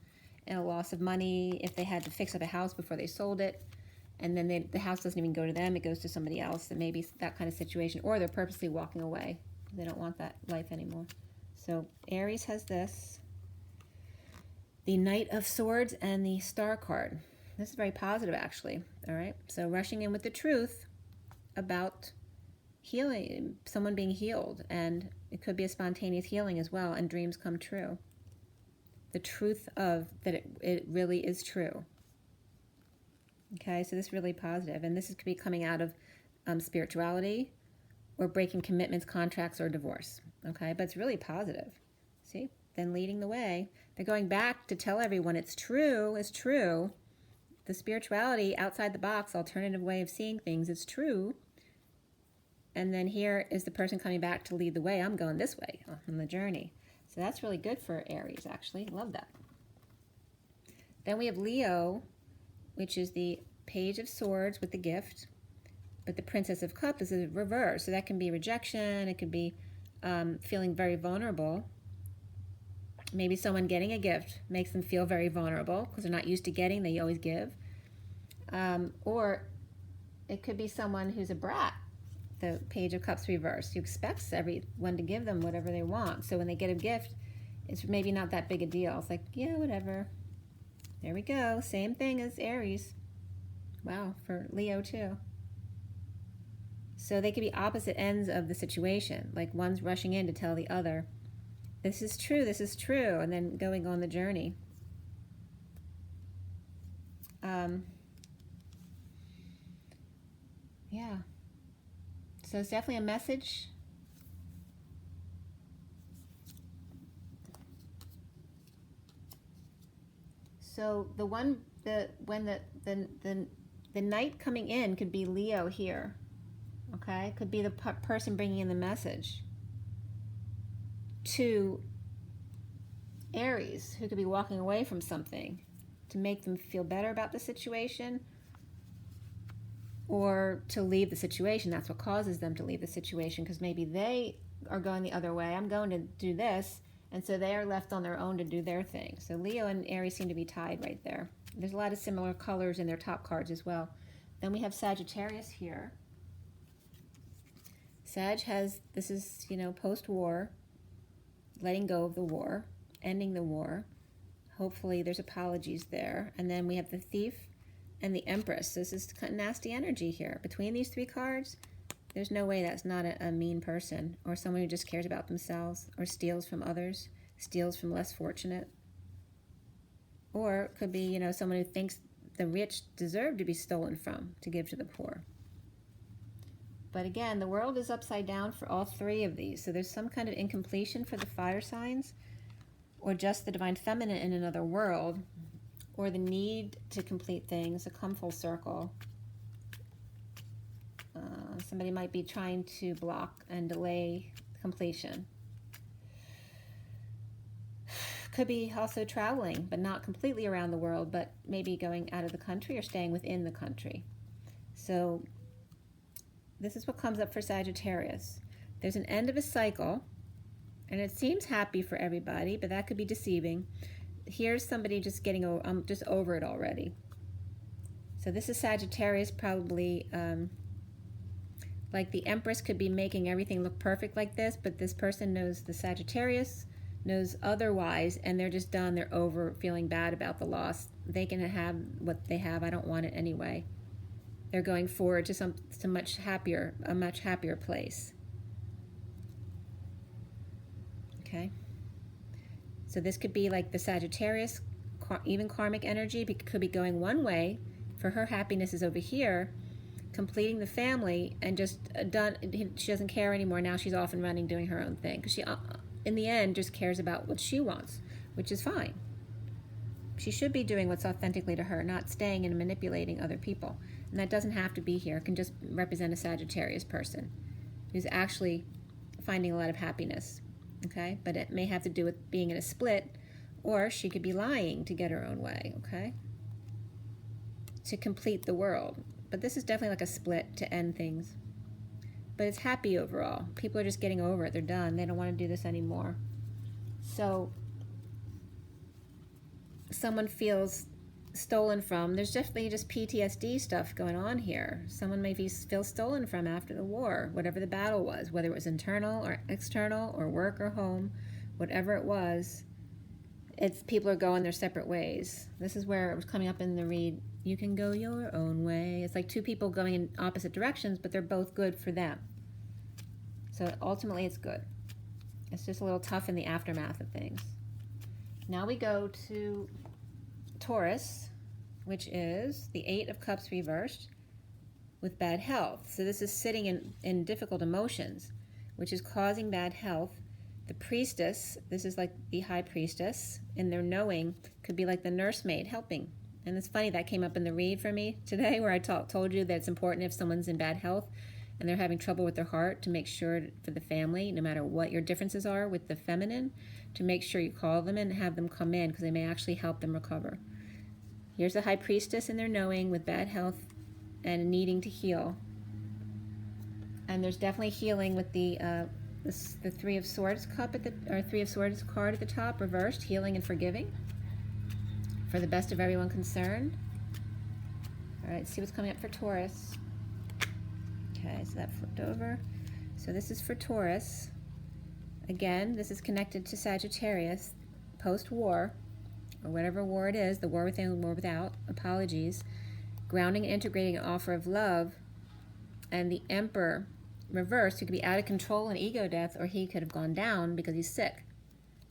and a loss of money if they had to fix up a house before they sold it, and then the house doesn't even go to them, it goes to somebody else, and maybe that kind of situation, or they're purposely walking away. They don't want that life anymore. So Aries has this, the Knight of Swords and the Star card. This is very positive, actually. All right, so rushing in with the truth about healing, someone being healed, and it could be a spontaneous healing as well, and dreams come true. The truth of that it really is true. Okay, so this is really positive, and this could be coming out of spirituality or breaking commitments, contracts, or divorce. Okay, but it's really positive. See, then leading the way. They're going back to tell everyone it's true, it's true. The spirituality, outside the box, alternative way of seeing things, it's true. And then here is the person coming back to lead the way. I'm going this way on the journey. So that's really good for Aries, actually. Love that. Then we have Leo, which is the Page of Swords with the gift. But the Princess of Cups is a reverse. So that can be rejection. It could be feeling very vulnerable. Maybe someone getting a gift makes them feel very vulnerable because they're not used to getting. They always give. Or it could be someone who's a brat. The Page of Cups reversed, who expects everyone to give them whatever they want. So when they get a gift, it's maybe not that big a deal. It's like, yeah, whatever. There we go. Same thing as Aries. Wow, for Leo too. So they could be opposite ends of the situation. Like one's rushing in to tell the other, this is true, and then going on the journey. Yeah. So it's definitely a message. So when the knight coming in could be Leo here. Okay, could be the person bringing in the message to Aries, who could be walking away from something to make them feel better about the situation, or to leave the situation. That's what causes them to leave the situation, because maybe they are going the other way. I'm going to do this, and so they are left on their own to do their thing. So Leo and Aries seem to be tied right there. There's a lot of similar colors in their top cards as well. Then we have Sagittarius here. Sag has, this is, post-war, letting go of the war, ending the war. Hopefully there's apologies there. And then we have the Thief and the Empress. This is kind of nasty energy here. Between these three cards, there's no way that's not a mean person, or someone who just cares about themselves, or steals from others, steals from less fortunate. Or it could be, someone who thinks the rich deserve to be stolen from to give to the poor. But again, the world is upside down for all three of these. So there's some kind of incompletion for the fire signs, or just the divine feminine in another world, or the need to complete things, to come full circle. Somebody might be trying to block and delay completion. Could be also traveling, but not completely around the world, but maybe going out of the country or staying within the country. So this is what comes up for Sagittarius. There's an end of a cycle, and it seems happy for everybody, but that could be deceiving. Here's somebody just getting over, I'm just over it already. So this is Sagittarius, probably, like the Empress could be making everything look perfect like this, but this person knows, the Sagittarius knows otherwise, and they're just done. They're over, feeling bad about the loss. They can have what they have. I don't want it anyway. They're going forward to a much happier place. Okay. So this could be like the Sagittarius, even karmic energy, could be going one way. For her, happiness is over here, completing the family, and just done. She doesn't care anymore. Now she's off and running, doing her own thing, because she, in the end, just cares about what she wants, which is fine. She should be doing what's authentically to her, not staying and manipulating other people. And that doesn't have to be here. It can just represent a Sagittarius person who's actually finding a lot of happiness. Okay, but it may have to do with being in a split, or she could be lying to get her own way. Okay, to complete the world. But this is definitely like a split to end things. But it's happy overall. People are just getting over it. They're done. They don't want to do this anymore. So someone feels stolen from. There's definitely just PTSD stuff going on here. Someone may feel stolen from after the war, whatever the battle was, whether it was internal or external or work or home, whatever it was. It's people are going their separate ways. This is where it was coming up in the read. You can go your own way. It's like two people going in opposite directions, but they're both good for them. So ultimately it's good. It's just a little tough in the aftermath of things. Now we go to Taurus, which is the Eight of Cups reversed with bad health. So this is sitting in difficult emotions, which is causing bad health. The Priestess, this is like the High Priestess, in their knowing, could be like the nursemaid helping. And it's funny, that came up in the read for me today, where I told you that it's important if someone's in bad health, and they're having trouble with their heart, to make sure for the family, no matter what your differences are with the feminine, to make sure you call them and have them come in, because they may actually help them recover. Here's the High Priestess in their knowing with bad health and needing to heal. And there's definitely healing with the Three of Swords cup at the, or Three of Swords card at the top, reversed, healing and forgiving for the best of everyone concerned. All right, see what's coming up for Taurus. Okay, so that flipped over. So this is for Taurus. Again, this is connected to Sagittarius, post-war, or whatever war it is, the war within, war without, apologies, grounding and integrating an offer of love, and the Emperor reversed, who could be out of control and ego death, or he could have gone down because he's sick.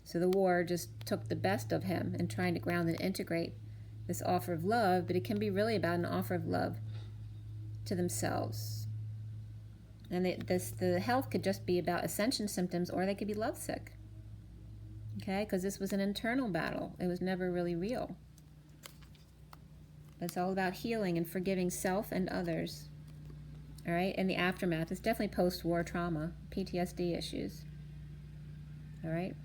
So the war just took the best of him in trying to ground and integrate this offer of love, but it can be really about an offer of love to themselves. And the health could just be about ascension symptoms, or they could be lovesick. Okay, because this was an internal battle. It was never really real. It's all about healing and forgiving self and others. All right, and the aftermath is definitely post-war trauma, PTSD issues. All right,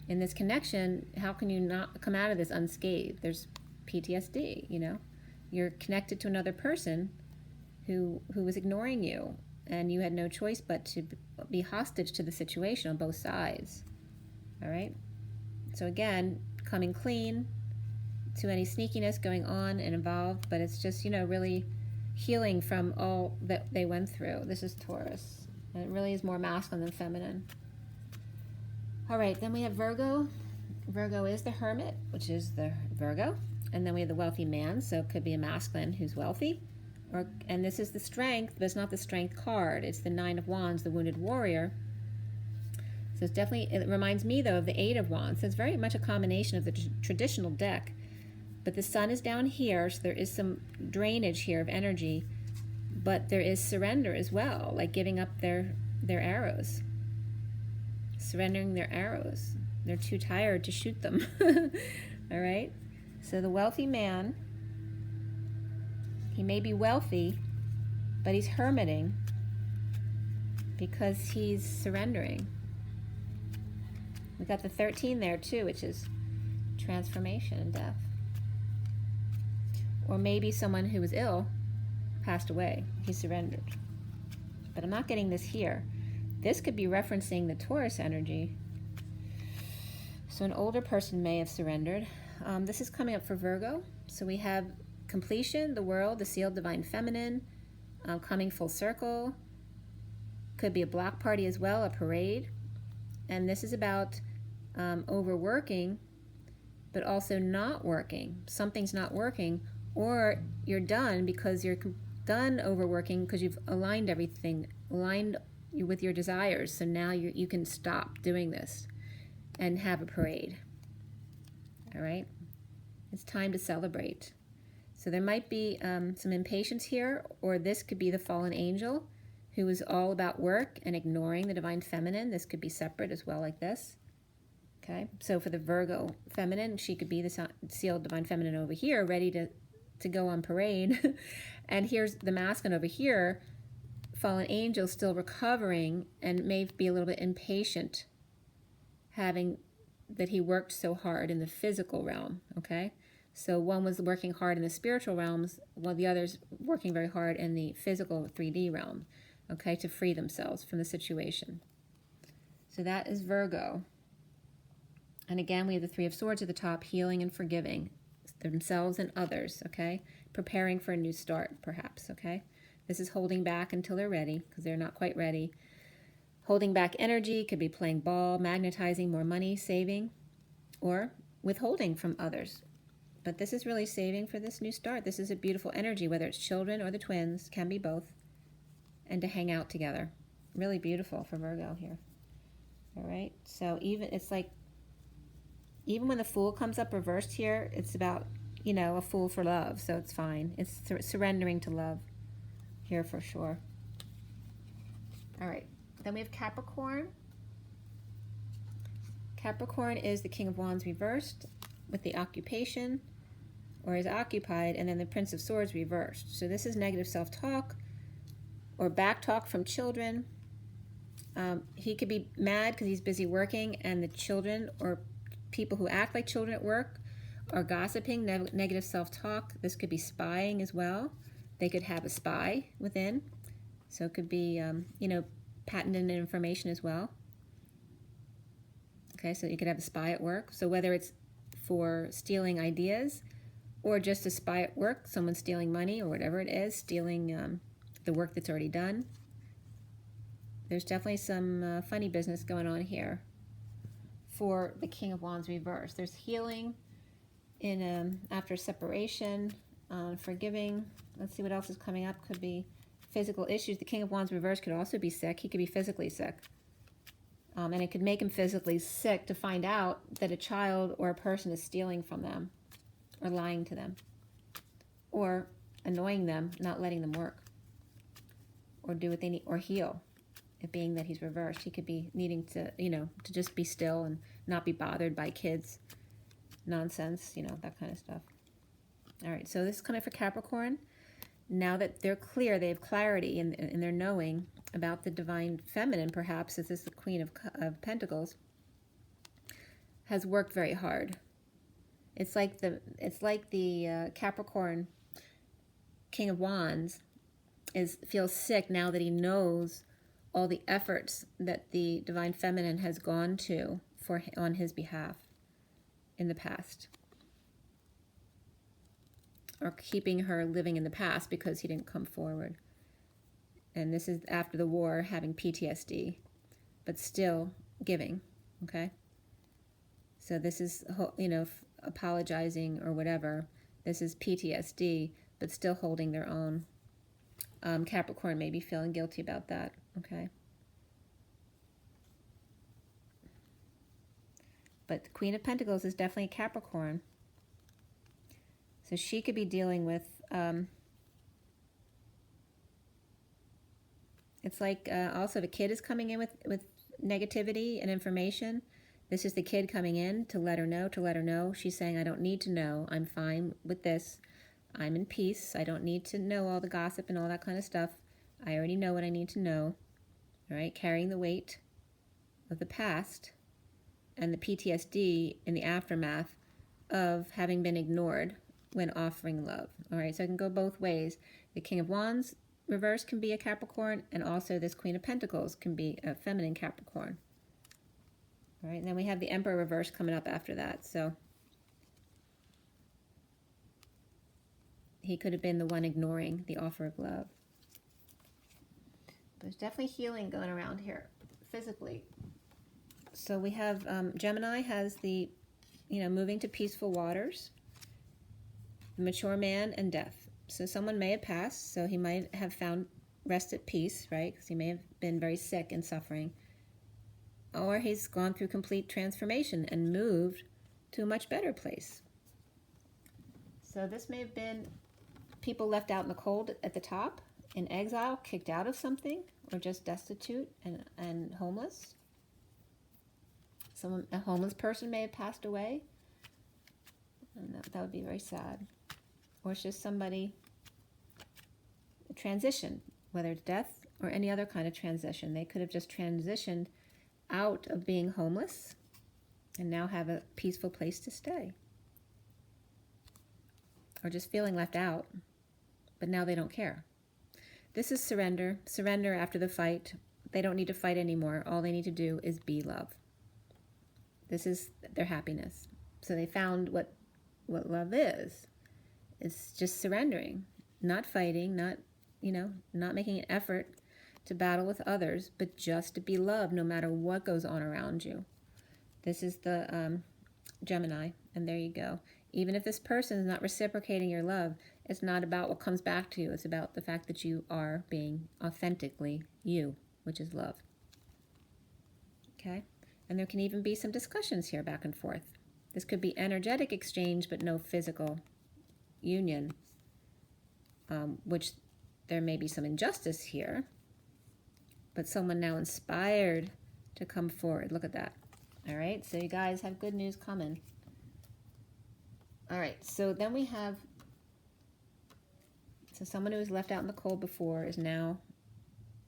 in this connection, how can you not come out of this unscathed? There's PTSD, you know. You're connected to another person who was ignoring you, and you had no choice but to be hostage to the situation on both sides. All right, so again, coming clean to any sneakiness going on and involved, but it's just, you know, really healing from all that they went through. This is Taurus, and it really is more masculine than feminine. All right, then we have Virgo. Virgo is the Hermit, which is the Virgo, and then we have the Wealthy Man, so it could be a masculine who's wealthy, and this is the Strength, but it's not the Strength card. It's the Nine of Wands, the Wounded Warrior. So it's definitely, it reminds me though of the Eight of Wands. So it's very much a combination of the traditional deck. But the sun is down here, so there is some drainage here of energy, but there is surrender as well, like giving up their arrows, surrendering their arrows. They're too tired to shoot them. All right? So the Wealthy Man, he may be wealthy, but he's hermiting because he's surrendering. We've got the 13 there too, which is transformation and death. Or maybe someone who was ill passed away. He surrendered. But I'm not getting this here. This could be referencing the Taurus energy. So an older person may have surrendered. This is coming up for Virgo. So we have completion, the world, the sealed divine feminine, coming full circle. Could be a block party as well, a parade. And this is about overworking, but also not working. Something's not working. Or you're done because you're done overworking because you've aligned everything, aligned you with your desires. So now you can stop doing this and have a parade. All right? It's time to celebrate. So there might be some impatience here, or this could be the fallen angel who is all about work and ignoring the divine feminine. This could be separate as well, like this. Okay? So for the Virgo feminine, she could be the sealed divine feminine over here, ready to go on parade. And here's the masculine over here, fallen angel, still recovering and may be a little bit impatient, having that he worked so hard in the physical realm. Okay, so one was working hard in the spiritual realms, while the other's working very hard in the physical 3D realm, okay, to free themselves from the situation. So that is Virgo. And again, we have the Three of Swords at the top, healing and forgiving themselves and others, okay? Preparing for a new start, perhaps, okay? This is holding back until they're ready, because they're not quite ready. Holding back energy could be playing ball, magnetizing more money, saving, or withholding from others. But this is really saving for this new start. This is a beautiful energy, whether it's children or the twins, can be both, and to hang out together. Really beautiful for Virgo here. All right, so it's like, even when the Fool comes up reversed here, it's about, you know, a fool for love, so it's fine. It's surrendering to love here for sure. All right, then we have Capricorn. Capricorn is the King of Wands reversed with the occupation, or is occupied, and then the Prince of Swords reversed. So this is negative self-talk, or back talk from children. He could be mad because he's busy working, and the children or people who act like children at work are gossiping, negative self-talk. This could be spying as well. They could have a spy within. So it could be, patented information as well. Okay, so you could have a spy at work. So whether it's for stealing ideas or just a spy at work, someone stealing money or whatever it is, stealing the work that's already done. There's definitely some funny business going on here for the King of Wands reverse. There's healing in after separation, forgiving. Let's see what else is coming up. Could be physical issues. The King of Wands reverse could also be sick. He could be physically sick. And it could make him physically sick to find out that a child or a person is stealing from them or lying to them or annoying them, not letting them work or do what they need or heal. It being that he's reversed, he could be needing to, to just be still and not be bothered by kids' nonsense, that kind of stuff. All right, so this is coming for Capricorn. Now that they're clear, they have clarity in their knowing about the divine feminine, perhaps, this is the Queen of Pentacles, has worked very hard. It's like the Capricorn King of Wands feels sick now that he knows all the efforts that the divine feminine has gone to on his behalf in the past, or keeping her living in the past because he didn't come forward. And this is after the war, having PTSD, but still giving, okay? So this is, apologizing or whatever. This is PTSD, but still holding their own. Capricorn may be feeling guilty about that, okay? But the Queen of Pentacles is definitely a Capricorn. So she could be dealing with, it's like also the kid is coming in with negativity and information. This is the kid coming in to let her know. She's saying, I don't need to know. I'm fine with this. I'm in peace. I don't need to know all the gossip and all that kind of stuff. I already know what I need to know. All right, carrying the weight of the past and the PTSD in the aftermath of having been ignored when offering love. All right, so it can go both ways. The King of Wands reverse can be a Capricorn, and also this Queen of Pentacles can be a feminine Capricorn. All right, and then we have the Emperor reverse coming up after that. So he could have been the one ignoring the offer of love. There's definitely healing going around here physically. So we have Gemini has the, moving to peaceful waters, the mature man, and death. So someone may have passed, so he might have found rest at peace, right? Because he may have been very sick and suffering. Or he's gone through complete transformation and moved to a much better place. So this may have been people left out in the cold at the top, in exile, kicked out of something, or just destitute and homeless. A homeless person may have passed away. And that would be very sad. Or it's just somebody, a transition, whether it's death or any other kind of transition. They could have just transitioned out of being homeless and now have a peaceful place to stay. Or just feeling left out, but now they don't care. This is surrender. Surrender after the fight. They don't need to fight anymore. All they need to do is be love. This is their happiness. So they found what love is. It's just surrendering, not fighting, not making an effort to battle with others, but just to be loved no matter what goes on around you. This is the Gemini, and there you go. Even if this person is not reciprocating your love, it's not about what comes back to you. It's about the fact that you are being authentically you, which is love. Okay? And there can even be some discussions here back and forth. This could be energetic exchange, but no physical union, which there may be some injustice here, but someone now inspired to come forward. Look at that. All right, so you guys have good news coming. All right, so then we have, so someone who was left out in the cold before is now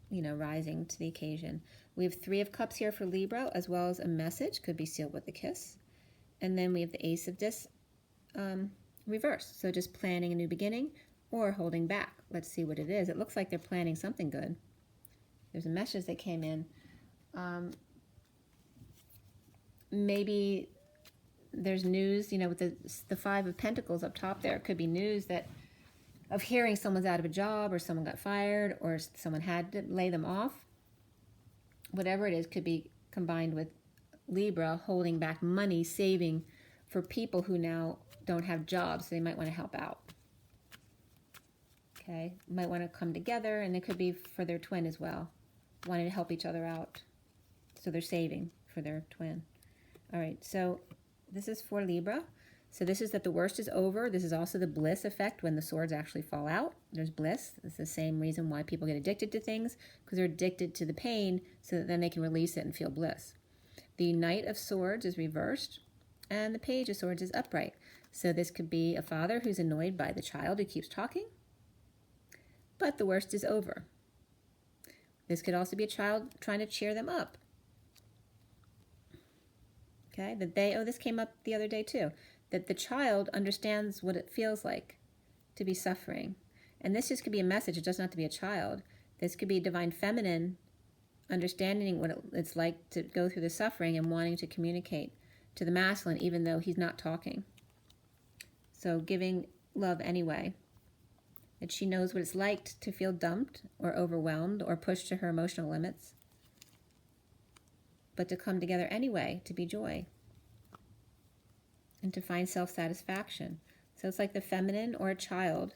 you know, rising to the occasion. We have 3 of Cups here for Libra, as well as a message, could be sealed with a kiss. And then we have the Ace of Discs reversed. So just planning a new beginning or holding back. Let's see what it is. It looks like they're planning something good. There's a message that came in. Maybe there's news, you know, with the 5 of Pentacles up top there. It could be news that of hearing someone's out of a job, or someone got fired, or someone had to lay them off. Whatever it is, could be combined with Libra holding back money, saving for people who now don't have jobs, so they might want to help out. Okay, might want to come together, and it could be for their twin as well, wanting to help each other out. So they're saving for their twin. All right, so this is for Libra. So this is that the worst is over. This is also the bliss effect when the swords actually fall out. There's bliss. It's the same reason why people get addicted to things, because they're addicted to the pain so that then they can release it and feel bliss. The Knight of Swords is reversed, and the Page of Swords is upright. So this could be a father who's annoyed by the child who keeps talking, but the worst is over. This could also be a child trying to cheer them up. Okay, that this came up the other day too, that the child understands what it feels like to be suffering. And this just could be a message. It doesn't have to be a child. This could be divine feminine understanding what it's like to go through the suffering and wanting to communicate to the masculine even though he's not talking. So giving love anyway. That she knows what it's like to feel dumped or overwhelmed or pushed to her emotional limits, but to come together anyway, to be joy and to find self-satisfaction. So it's like the feminine or a child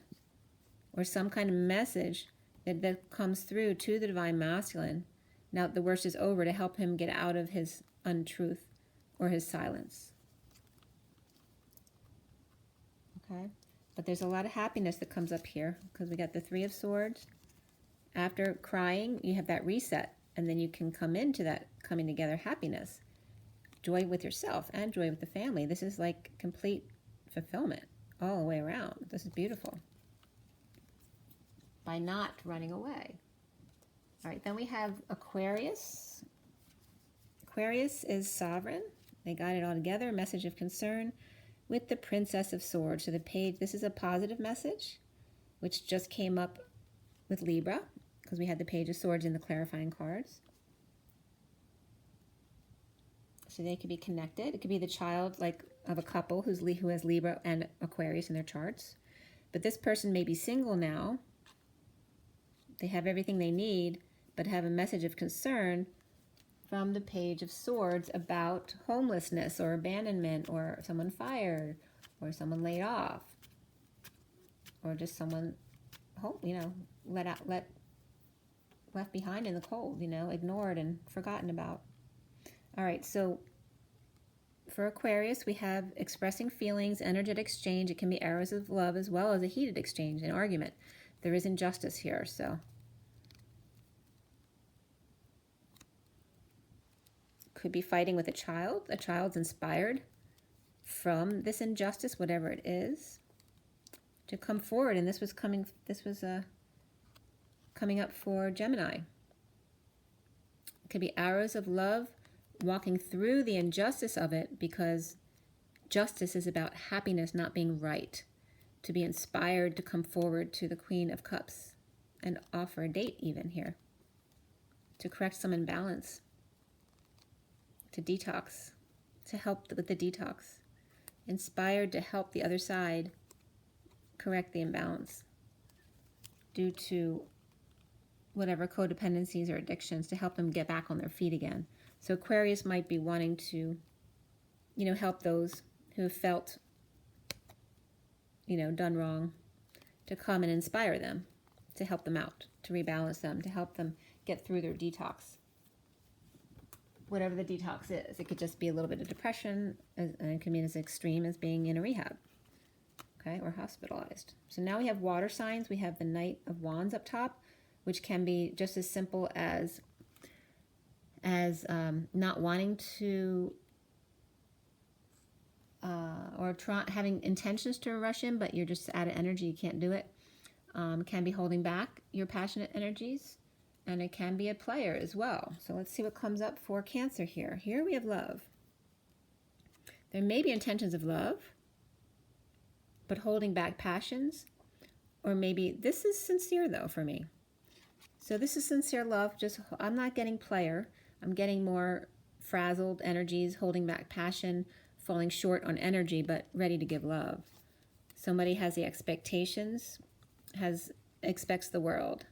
or some kind of message that comes through to the divine masculine. Now the worst is over, to help him get out of his untruth or his silence. Okay, but there's a lot of happiness that comes up here because we got the 3 of Swords. After crying, you have that reset, and then you can come into that coming together happiness. Joy with yourself and joy with the family. This is like complete fulfillment all the way around. This is beautiful. By not running away. All right, then we have Aquarius. Aquarius is sovereign. They got it all together. Message of concern with the Princess of Swords. So the Page, this is a positive message, which just came up with Libra because we had the Page of Swords in the clarifying cards. So they could be connected. It could be the child of a couple who has Libra and Aquarius in their charts. But this person may be single now. They have everything they need, but have a message of concern from the Page of Swords about homelessness or abandonment or someone fired or someone laid off or just someone, left behind in the cold, ignored and forgotten about. All right, so for Aquarius, we have expressing feelings, energetic exchange. It can be arrows of love as well as a heated exchange, an argument. There is injustice here, so. Could be fighting with a child. A child's inspired from this injustice, whatever it is, to come forward. And this was coming up for Gemini. It could be arrows of love, walking through the injustice of it, because justice is about happiness not being right. To be inspired to come forward to the Queen of Cups and offer a date even here. To correct some imbalance. To detox. To help with the detox. Inspired to help the other side correct the imbalance due to whatever codependencies or addictions, to help them get back on their feet again. So Aquarius might be wanting to, help those who have felt, done wrong, to come and inspire them, to help them out, to rebalance them, to help them get through their detox. Whatever the detox is. It could just be a little bit of depression, and it can be as extreme as being in a rehab, okay, or hospitalized. So now we have water signs. We have the Knight of Wands up top, which can be just as simple as not wanting to having intentions to rush in, but you're just out of energy, you can't do it. Can be holding back your passionate energies, And it can be a player as well. So let's see what comes up for Cancer here. Here we have love. There may be intentions of love, but holding back passions. Or maybe this is sincere though for me. So this is sincere love. Just I'm not getting player. I'm getting more frazzled energies, holding back passion, falling short on energy, but ready to give love. Somebody has the expectations, expects the world.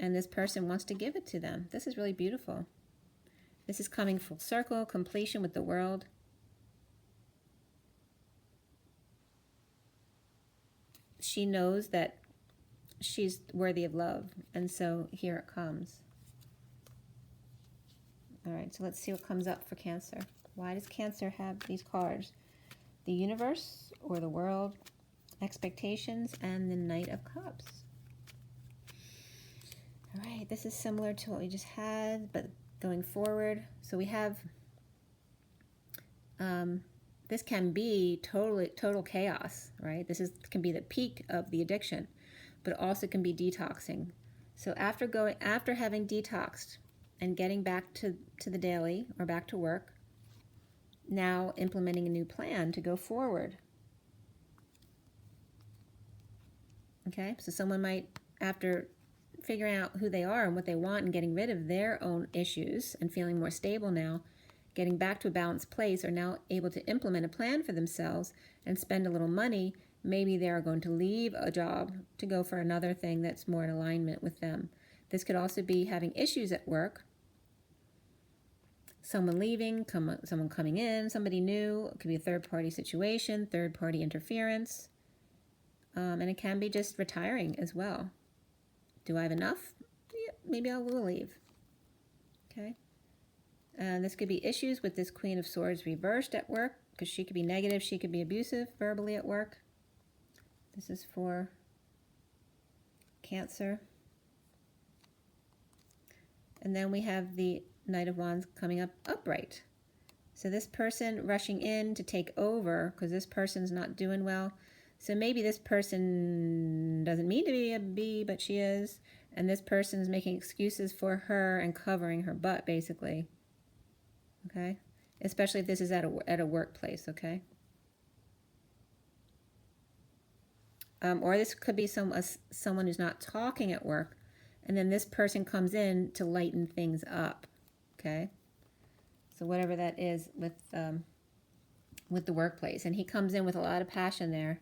And this person wants to give it to them. This is really beautiful. This is coming full circle, completion with the world. She knows that she's worthy of love, and so here it comes. All right, so let's see what comes up for Cancer. Why does Cancer have these cards? The universe or the world, expectations, and the Knight of Cups. All right, this is similar to what we just had, but going forward. So we have, this can be total chaos, right? This can be the peak of the addiction, but it also can be detoxing. So after having detoxed and getting back to the daily or back to work, now implementing a new plan to go forward. Okay, so someone might, after figuring out who they are and what they want and getting rid of their own issues and feeling more stable now, getting back to a balanced place, are now able to implement a plan for themselves and spend a little money. Maybe they're going to leave a job to go for another thing that's more in alignment with them. This could also be having issues at work. Someone leaving, someone coming in, somebody new. It could be a third-party situation, third-party interference. And it can be just retiring as well. Do I have enough? Yeah, maybe I will leave. Okay. And this could be issues with this Queen of Swords reversed at work, because she could be negative, she could be abusive verbally at work. This is for Cancer. And then we have the Knight of Wands coming up upright. So this person rushing in to take over because this person's not doing well. So maybe this person doesn't mean to be a bee, but she is. And this person's making excuses for her and covering her butt, basically. Okay? Especially if this is at a workplace, okay? Or this could be someone who's not talking at work, and then this person comes in to lighten things up, okay? So whatever that is with the workplace. And he comes in with a lot of passion there.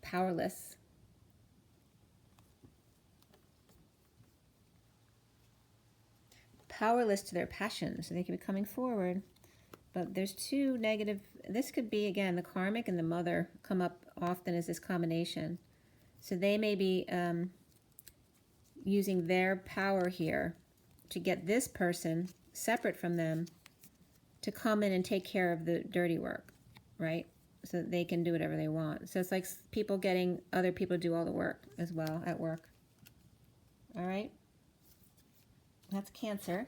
Powerless. Powerless to their passion, so they could be coming forward. But there's two negative, this could be, again, the karmic and the mother come up often as this combination. So they may be using their power here to get this person separate from them to come in and take care of the dirty work, right? So that they can do whatever they want. So it's like people getting other people to do all the work as well at work. All right? That's Cancer.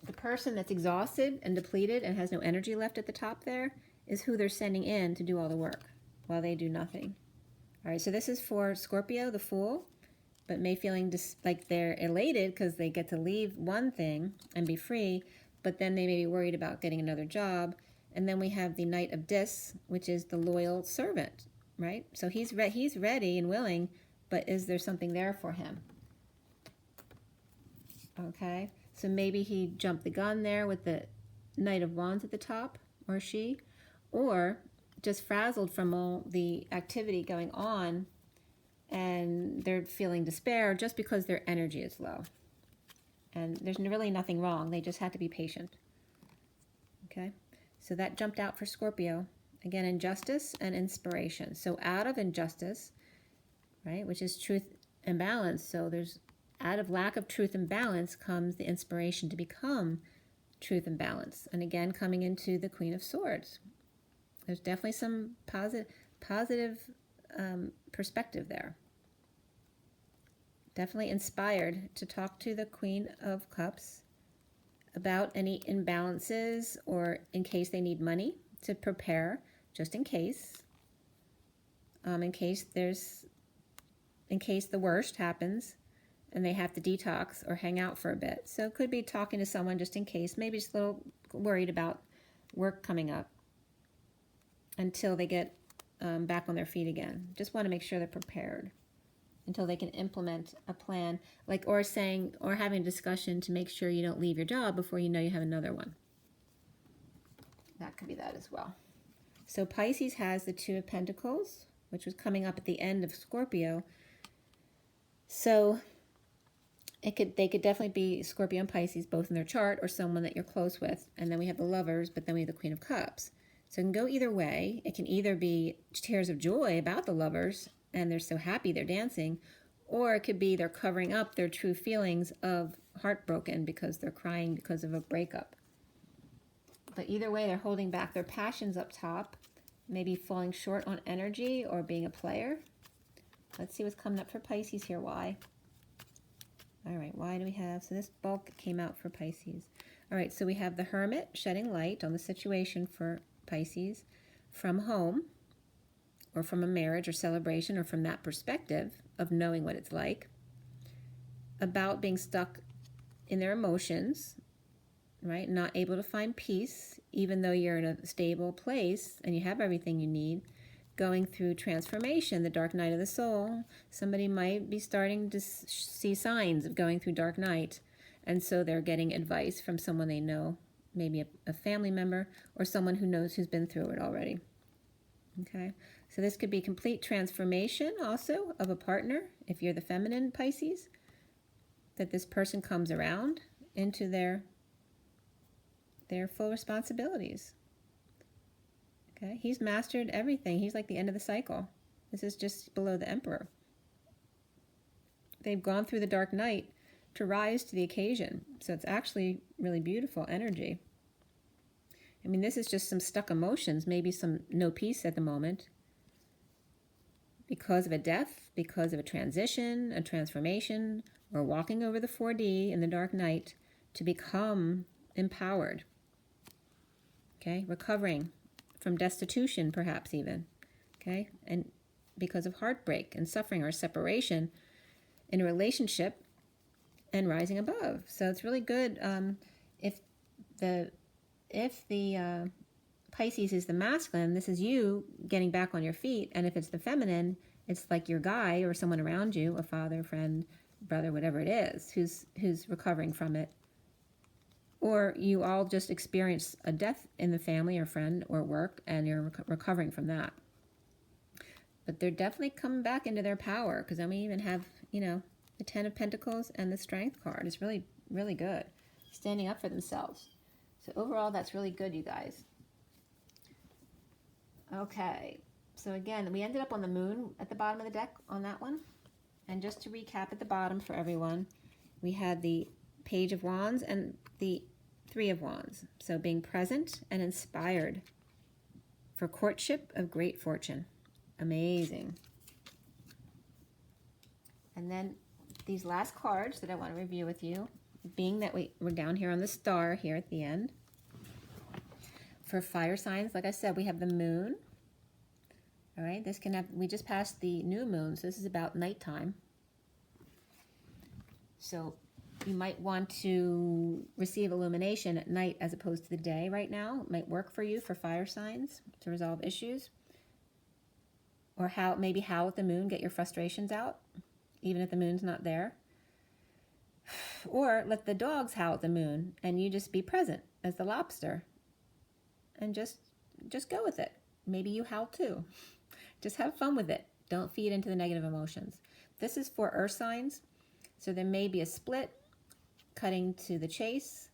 The person that's exhausted and depleted and has no energy left at the top there is who they're sending in to do all the work while they do nothing. All right, so this is for Scorpio, the Fool, but may feeling like they're elated because they get to leave one thing and be free, but then they may be worried about getting another job. And then we have the Knight of Discs, which is the loyal servant, right? So he's ready and willing, but is there something there for him? Okay, so maybe he jumped the gun there with the Knight of Wands at the top, or she, or just frazzled from all the activity going on, and they're feeling despair just because their energy is low. And there's really nothing wrong. They just have to be patient. Okay, so that jumped out for Scorpio. Again, injustice and inspiration. So out of injustice, right, which is truth and balance. So there's out of lack of truth and balance comes the inspiration to become truth and balance. And again, coming into the Queen of Swords. There's definitely some positive perspective there. Definitely inspired to talk to the Queen of Cups about any imbalances or in case they need money to prepare, just in case there's in case the worst happens and they have to detox or hang out for a bit. So it could be talking to someone just in case, maybe just a little worried about work coming up until they get back on their feet again. Just want to make sure they're prepared until they can implement a plan, like, or having a discussion to make sure you don't leave your job before you know you have another one. That could be that as well. So Pisces has the Two of Pentacles, which was coming up at the end of Scorpio. So they could definitely be Scorpio and Pisces, both in their chart, or someone that you're close with. And then we have the Lovers, but then we have the Queen of Cups. So it can go either way. It can either be tears of joy about the Lovers, and they're so happy they're dancing, or it could be they're covering up their true feelings of heartbroken because they're crying because of a breakup. But either way, they're holding back their passions up top, maybe falling short on energy or being a player. Let's see what's coming up for Pisces here. Why? All right, why do we have, so this bulk came out for Pisces. All right, so we have the Hermit shedding light on the situation for Pisces from home, or from a marriage or celebration, or from that perspective of knowing what it's like, about being stuck in their emotions, right? Not able to find peace, even though you're in a stable place and you have everything you need, going through transformation, the dark night of the soul. Somebody might be starting to see signs of going through dark night, and so they're getting advice from someone they know, maybe a family member or someone who knows who's been through it already. Okay, so this could be complete transformation also of a partner, if you're the feminine Pisces, that this person comes around into their full responsibilities. Okay, he's mastered everything. He's like the end of the cycle. This is just below the Emperor. They've gone through the dark night to rise to the occasion. So it's actually really beautiful energy. I mean, this is just some stuck emotions, maybe some no peace at the moment because of a death, because of a transition, a transformation, or walking over the 4D in the dark night to become empowered. Okay, recovering from destitution, perhaps even. Okay, and because of heartbreak and suffering or separation in a relationship and rising above. So it's really good if the Pisces is the masculine, this is you getting back on your feet. And if it's the feminine, it's like your guy or someone around you, a father, friend, brother, whatever it is, who's recovering from it. Or you all just experience a death in the family or friend or work, and you're recovering from that. But they're definitely coming back into their power, because then we even have, the Ten of Pentacles and the Strength card. It's really, really good. Standing up for themselves. So overall, that's really good, you guys. Okay. So again, we ended up on the Moon at the bottom of the deck on that one. And just to recap at the bottom for everyone, we had the Page of Wands and the Three of Wands. So being present and inspired for courtship of great fortune. Amazing. And then these last cards that I want to review with you, being that we're down here on the star here at the end. For fire signs, like I said, we have the Moon. All right, we just passed the new moon, so this is about nighttime. So you might want to receive illumination at night as opposed to the day right now. It might work for you for fire signs to resolve issues. Or maybe howl at the moon, get your frustrations out, even if the moon's not there. Or let the dogs howl at the moon and you just be present as the lobster and just go with it. Maybe you howl too. Just have fun with it. Don't feed into the negative emotions. This is for earth signs. So there may be a split, cutting to the chase,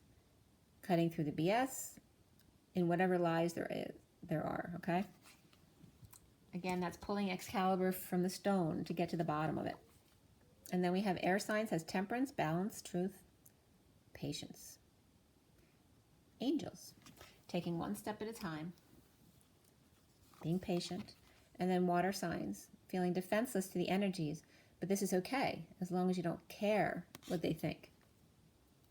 cutting through the BS, in whatever lies there are, okay? Again, that's pulling Excalibur from the stone to get to the bottom of it. And then we have air signs has temperance, balance, truth, patience. Angels, taking one step at a time, being patient. And then water signs, feeling defenseless to the energies. But this is okay, as long as you don't care what they think.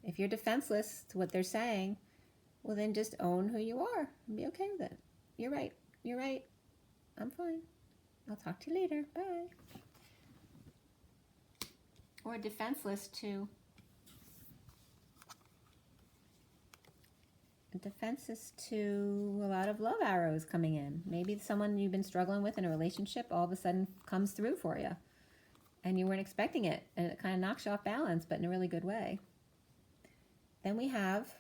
If you're defenseless to what they're saying, well then just own who you are and be okay with it. You're right. You're right. I'm fine. I'll talk to you later. Bye. Or defenseless to a lot of love arrows coming in. Maybe someone you've been struggling with in a relationship all of a sudden comes through for you. And you weren't expecting it. And it kind of knocks you off balance, but in a really good way. Then we have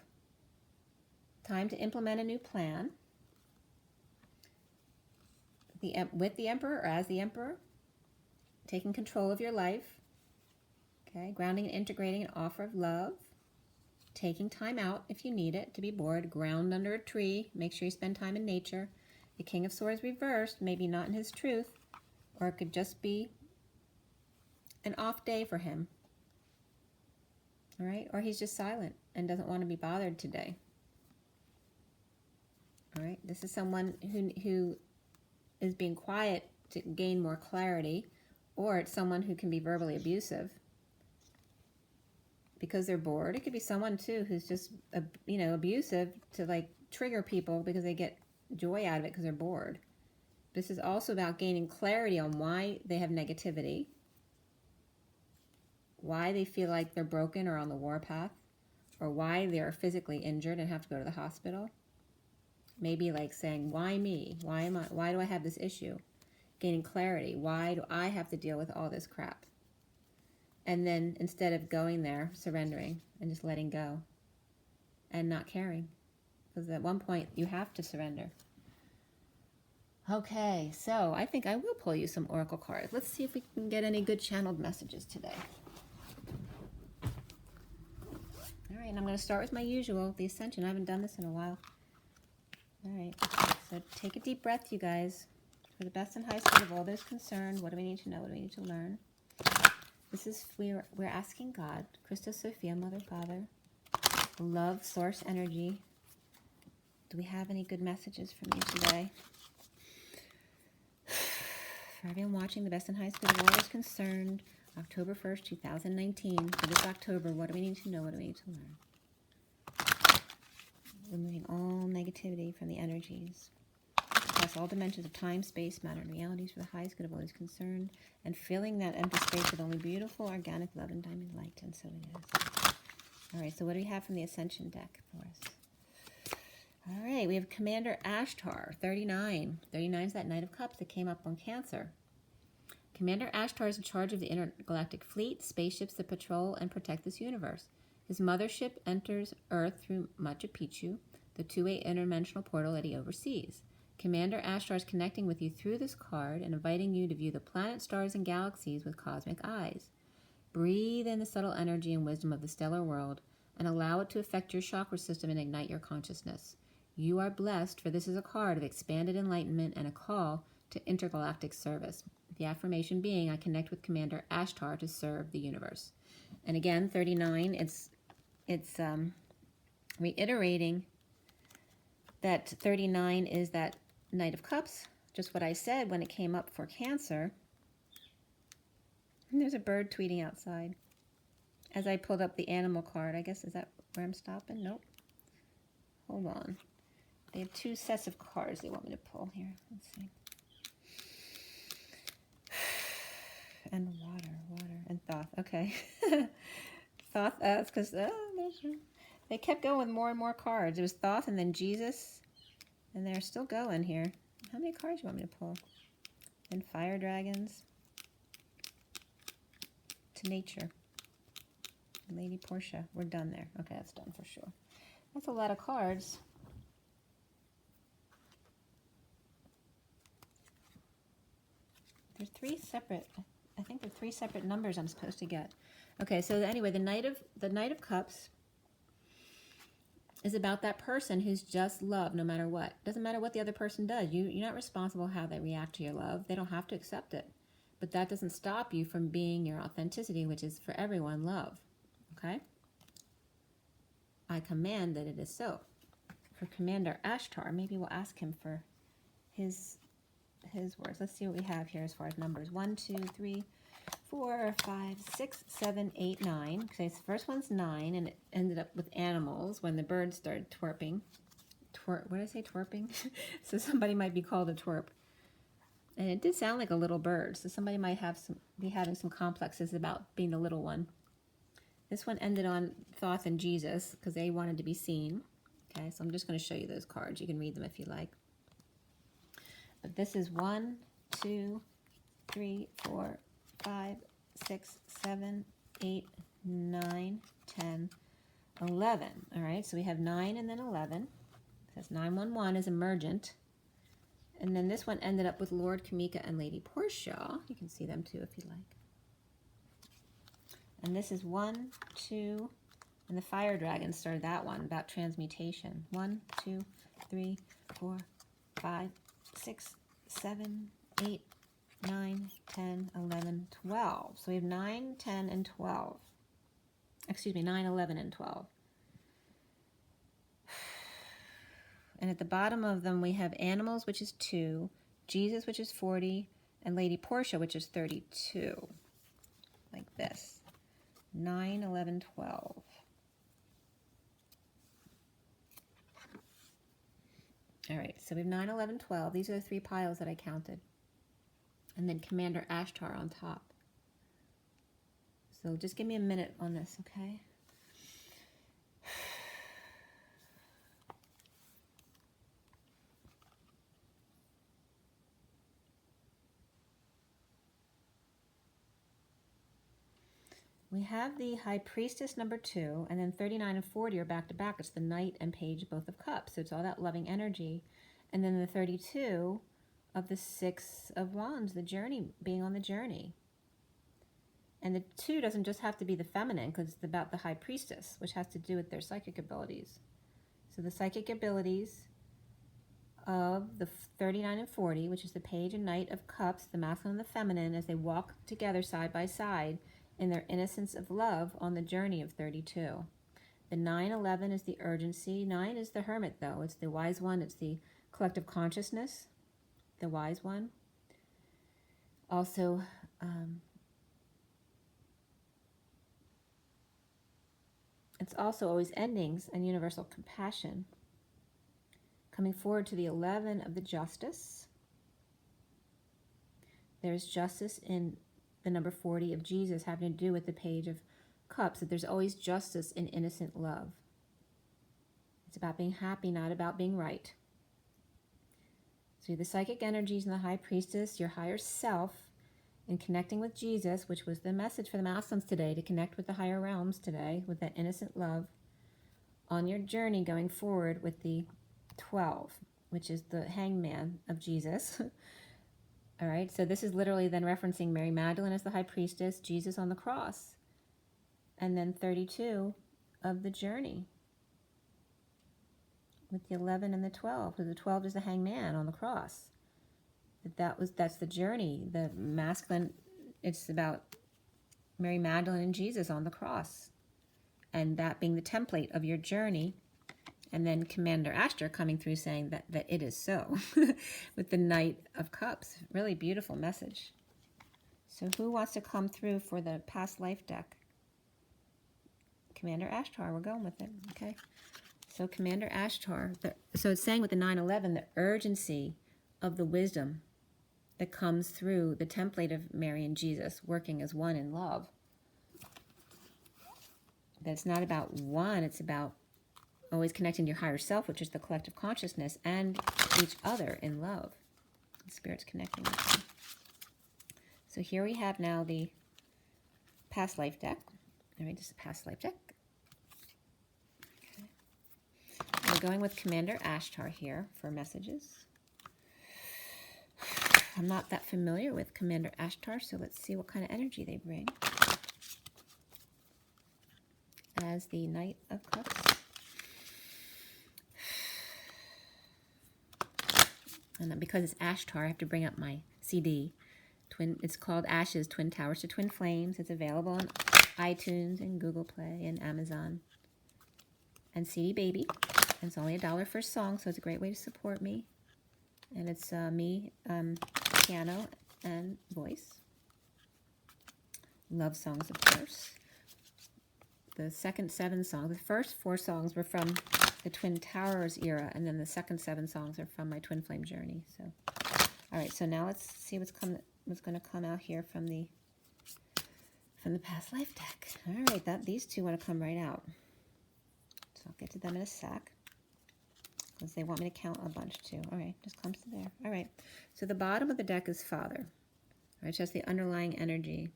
time to implement a new plan. With the Emperor or as the Emperor. Taking control of your life. Okay, grounding and integrating an offer of love. Taking time out if you need it to be bored. Ground under a tree. Make sure you spend time in nature. The King of Swords reversed, maybe not in his truth. Or it could just be an off day for him. All right, or he's just silent and doesn't want to be bothered today. All right, this is someone who is being quiet to gain more clarity, or it's someone who can be verbally abusive because they're bored. It could be someone too who's just abusive to like trigger people because they get joy out of it because they're bored. This is also about gaining clarity on why they have negativity, why they feel like they're broken or on the warpath, or why they're physically injured and have to go to the hospital. Maybe like saying, why me? Why do I have this issue? Gaining clarity. Why do I have to deal with all this crap? And then instead of going there, surrendering and just letting go and not caring. Because at one point you have to surrender. Okay, so I think I will pull you some oracle cards. Let's see if we can get any good channeled messages today. All right, and I'm going to start with my usual, the Ascension. I haven't done this in a while. All right, so take a deep breath, you guys. For the best and highest good of all those concerned, what do we need to know? What do we need to learn? This is, we're asking God, Christos, Sophia, Mother, Father, love, source, energy. Do we have any good messages from you today? For everyone watching, the best and highest good of all those concerned, October 1st, 2019. For this October, what do we need to know? What do we need to learn? Removing all negativity from the energies. Across all dimensions of time, space, matter, and realities for the highest good of all those concerned. And filling that empty space with only beautiful, organic love and diamond light. And so it is. All right, so what do we have from the Ascension deck for us? All right, we have Commander Ashtar, 39. 39 is that Knight of Cups that came up on Cancer. Commander Ashtar is in charge of the intergalactic fleet, spaceships that patrol and protect this universe. His mothership enters Earth through Machu Picchu, the two-way interdimensional portal that he oversees. Commander Ashtar is connecting with you through this card and inviting you to view the planets, stars, and galaxies with cosmic eyes. Breathe in the subtle energy and wisdom of the stellar world and allow it to affect your chakra system and ignite your consciousness. You are blessed, for this is a card of expanded enlightenment and a call to intergalactic service. The affirmation being, I connect with Commander Ashtar to serve the universe. And again, 39, it's reiterating that 39 is that Knight of Cups, just what I said when it came up for Cancer. And there's a bird tweeting outside. As I pulled up the animal card, I guess, is that where I'm stopping? Nope. Hold on. They have two sets of cards they want me to pull here. Let's see. And water, and Thoth. Okay. Thoth, that's because they kept going with more and more cards. It was Thoth and then Jesus, and they're still going here. How many cards do you want me to pull? And fire dragons. To nature. Lady Portia. We're done there. Okay, that's done for sure. That's a lot of cards. There's three separate, I think there are 3 separate numbers I'm supposed to get. Okay, so anyway, the Knight of Cups is about that person who's just love no matter what. Doesn't matter what the other person does. You're not responsible how they react to your love. They don't have to accept it. But that doesn't stop you from being your authenticity, which is for everyone love. Okay? I command that it is so. For Commander Ashtar, maybe we'll ask him for his words. Let's see what we have here as far as numbers. 1, 2, 3, 4, 5, 6, 7, 8, 9. Okay, so the first one's 9, and it ended up with animals when the birds started twerping. What did I say, twerping? So somebody might be called a twerp. And it did sound like a little bird, so somebody might be having some complexes about being the little one. This one ended on Thoth and Jesus because they wanted to be seen. Okay, so I'm just going to show you those cards. You can read them if you like. But this is 1, 2, 3, 4, 5, 6, 7, 8, 9, 10, 11. All right, so we have 9 and then 11. That's 911 is emergent. And then this one ended up with Lord Kamika and Lady Portia. You can see them too if you like. And this is 1, 2, and the fire dragon started that one about transmutation. 1, 2, 3, 4, 5, 6, 7, 8, 9, 10, 11, 12. So we have 9, 10, and 12. Excuse me, 9, 11, and 12. And at the bottom of them, we have animals, which is 2, Jesus, which is 40, and Lady Portia, which is 32. Like this. 9, 11, 12. All right, so we have 9, 11, 12. These are the 3 piles that I counted. And then Commander Ashtar on top. So just give me a minute on this, okay? We have the High Priestess number 2, and then 39 and 40 are back to back. It's the Knight and Page both of Cups. So it's all that loving energy. And then the 32 of the 6 of Wands, the journey, being on the journey. And the 2 doesn't just have to be the feminine, because it's about the High Priestess, which has to do with their psychic abilities. So the psychic abilities of the 39 and 40, which is the Page and Knight of Cups, the masculine and the feminine, as they walk together side by side in their innocence of love on the journey of 32. The 9-11 is the urgency. 9 is the hermit, though. It's the wise one. It's the collective consciousness, the wise one. Also, it's also always endings and universal compassion. Coming forward to the 11 of the justice. There's justice in the number 40 of Jesus, having to do with the Page of Cups, that there's always justice in innocent love. It's about being happy, not about being right. So the psychic energies in the High Priestess, your higher self, and connecting with Jesus, which was the message for the Muslims today, to connect with the higher realms today, with that innocent love, on your journey going forward with the 12, which is the hangman of Jesus. All right, so this is literally then referencing Mary Magdalene as the High Priestess, Jesus on the cross, and then 32 of the journey with the 11 and the 12, because the 12 is the hangman on the cross. That's the journey, the masculine. It's about Mary Magdalene and Jesus on the cross, and that being the template of your journey. And then Commander Ashtar coming through saying that it is so with the Knight of Cups. Really beautiful message. So who wants to come through for the past life deck? Commander Ashtar, we're going with it, okay? So Commander Ashtar, so it's saying with the 9-11, the urgency of the wisdom that comes through the template of Mary and Jesus working as one in love. That it's not about one, it's about always connecting to your higher self, which is the collective consciousness, and each other in love. The Spirit's connecting with you. So here we have now the past life deck. All right, just a past life deck. Okay. We're going with Commander Ashtar here for messages. I'm not that familiar with Commander Ashtar, so let's see what kind of energy they bring. As the Knight of Cups. And because it's Ashtar, I have to bring up my CD. It's called Ashes, Twin Towers to Twin Flames. It's available on iTunes and Google Play and Amazon. And CD Baby. And it's only $1 for a song, so it's a great way to support me. And it's me, piano and voice. Love songs, of course. The second 7 songs, the first 4 songs were from the Twin Towers era, and then the second 7 songs are from my Twin Flame journey. So All right, so now let's see what's going to come out here from the past life deck. All right, these two want to come right out. So I'll get to them in a sec, because they want me to count a bunch too. All right, just comes to there. All right, so the bottom of the deck is Father. All right, just the underlying energy.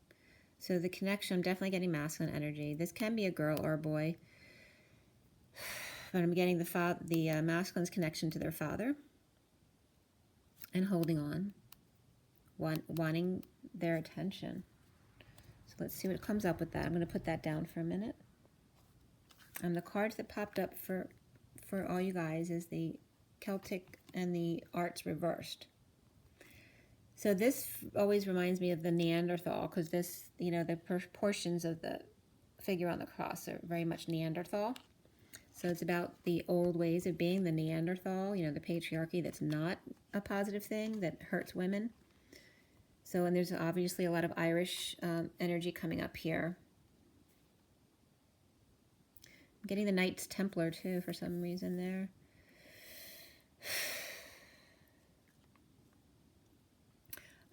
So the connection, I'm definitely getting masculine energy. This can be a girl or a boy, but I'm getting the masculine's connection to their father and holding on, wanting their attention. So let's see what comes up with that. I'm going to put that down for a minute. The cards that popped up for all you guys is the Celtic and the arts reversed. So this always reminds me of the Neanderthal, because this, the portions of the figure on the cross are very much Neanderthal. So it's about the old ways of being, the Neanderthal, the patriarchy that's not a positive thing, that hurts women. So, and there's obviously a lot of Irish energy coming up here. I'm getting the Knights Templar too for some reason there.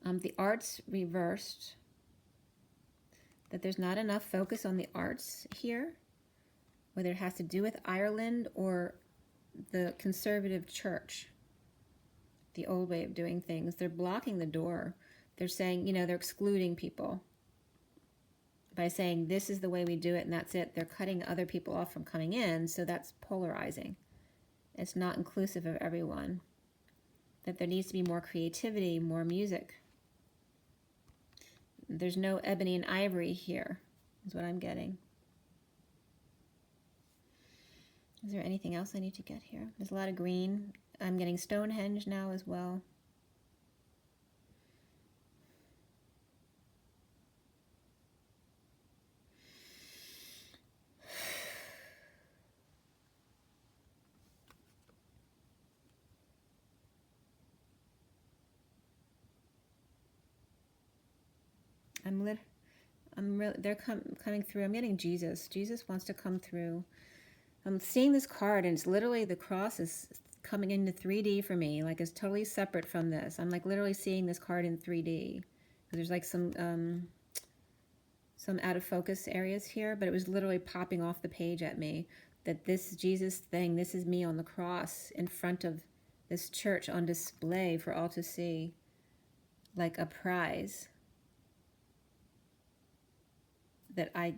The arts reversed, that there's not enough focus on the arts here, whether it has to do with Ireland or the conservative church, the old way of doing things. They're blocking the door. They're saying, they're excluding people by saying this is the way we do it and that's it. They're cutting other people off from coming in, so that's polarizing. It's not inclusive of everyone. That there needs to be more creativity, more music. There's no ebony and ivory here, is what I'm getting. Is there anything else I need to get here? There's a lot of green. I'm getting Stonehenge now as well. They're coming through. I'm getting Jesus. Jesus wants to come through. I'm seeing this card, and it's literally the cross is coming into 3D for me. Like, it's totally separate from this. I'm like literally seeing this card in 3D. There's like some out of focus areas here, but it was literally popping off the page at me that this Jesus thing, this is me on the cross in front of this church on display for all to see, like a prize. That I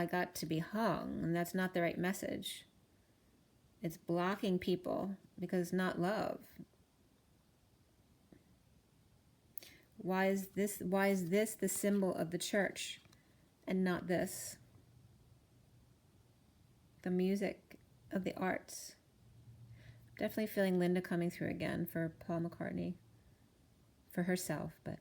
got to be hung, and that's not the right message. It's blocking people because it's not love. Why is this the symbol of the church and not this? The music of the arts. Definitely feeling Linda coming through again for Paul McCartney, for herself, but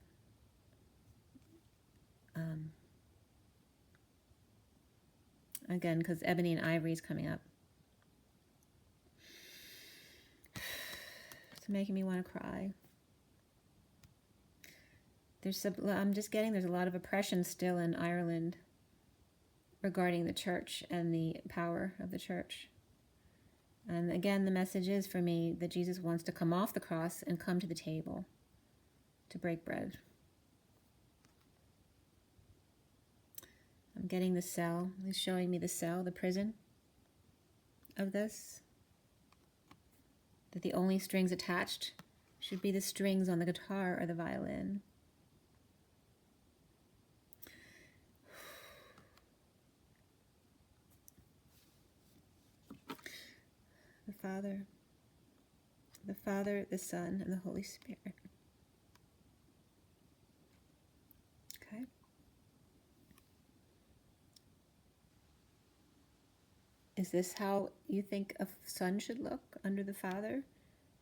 again, because ebony and ivory is coming up. It's making me want to cry. I'm just getting there's a lot of oppression still in Ireland regarding the church and the power of the church. And again, the message is for me that Jesus wants to come off the cross and come to the table to break bread. I'm getting the cell. He's showing me the cell, the prison of this. That the only strings attached should be the strings on the guitar or the violin. The Father, the Son, and the Holy Spirit. Okay. Is this how you think a son should look under the Father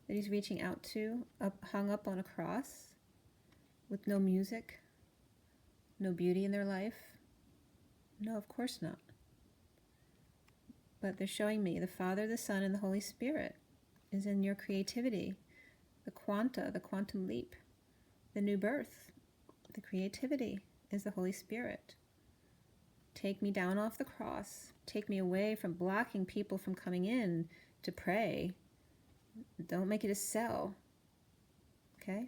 that he's reaching out to, hung up on a cross with no music, no beauty in their life? No, of course not. But they're showing me the Father, the Son, and the Holy Spirit is in your creativity, the quantum leap, the new birth. The creativity is the Holy Spirit. Take me down off the cross. Take me away from blocking people from coming in to pray. Don't make it a cell. okay?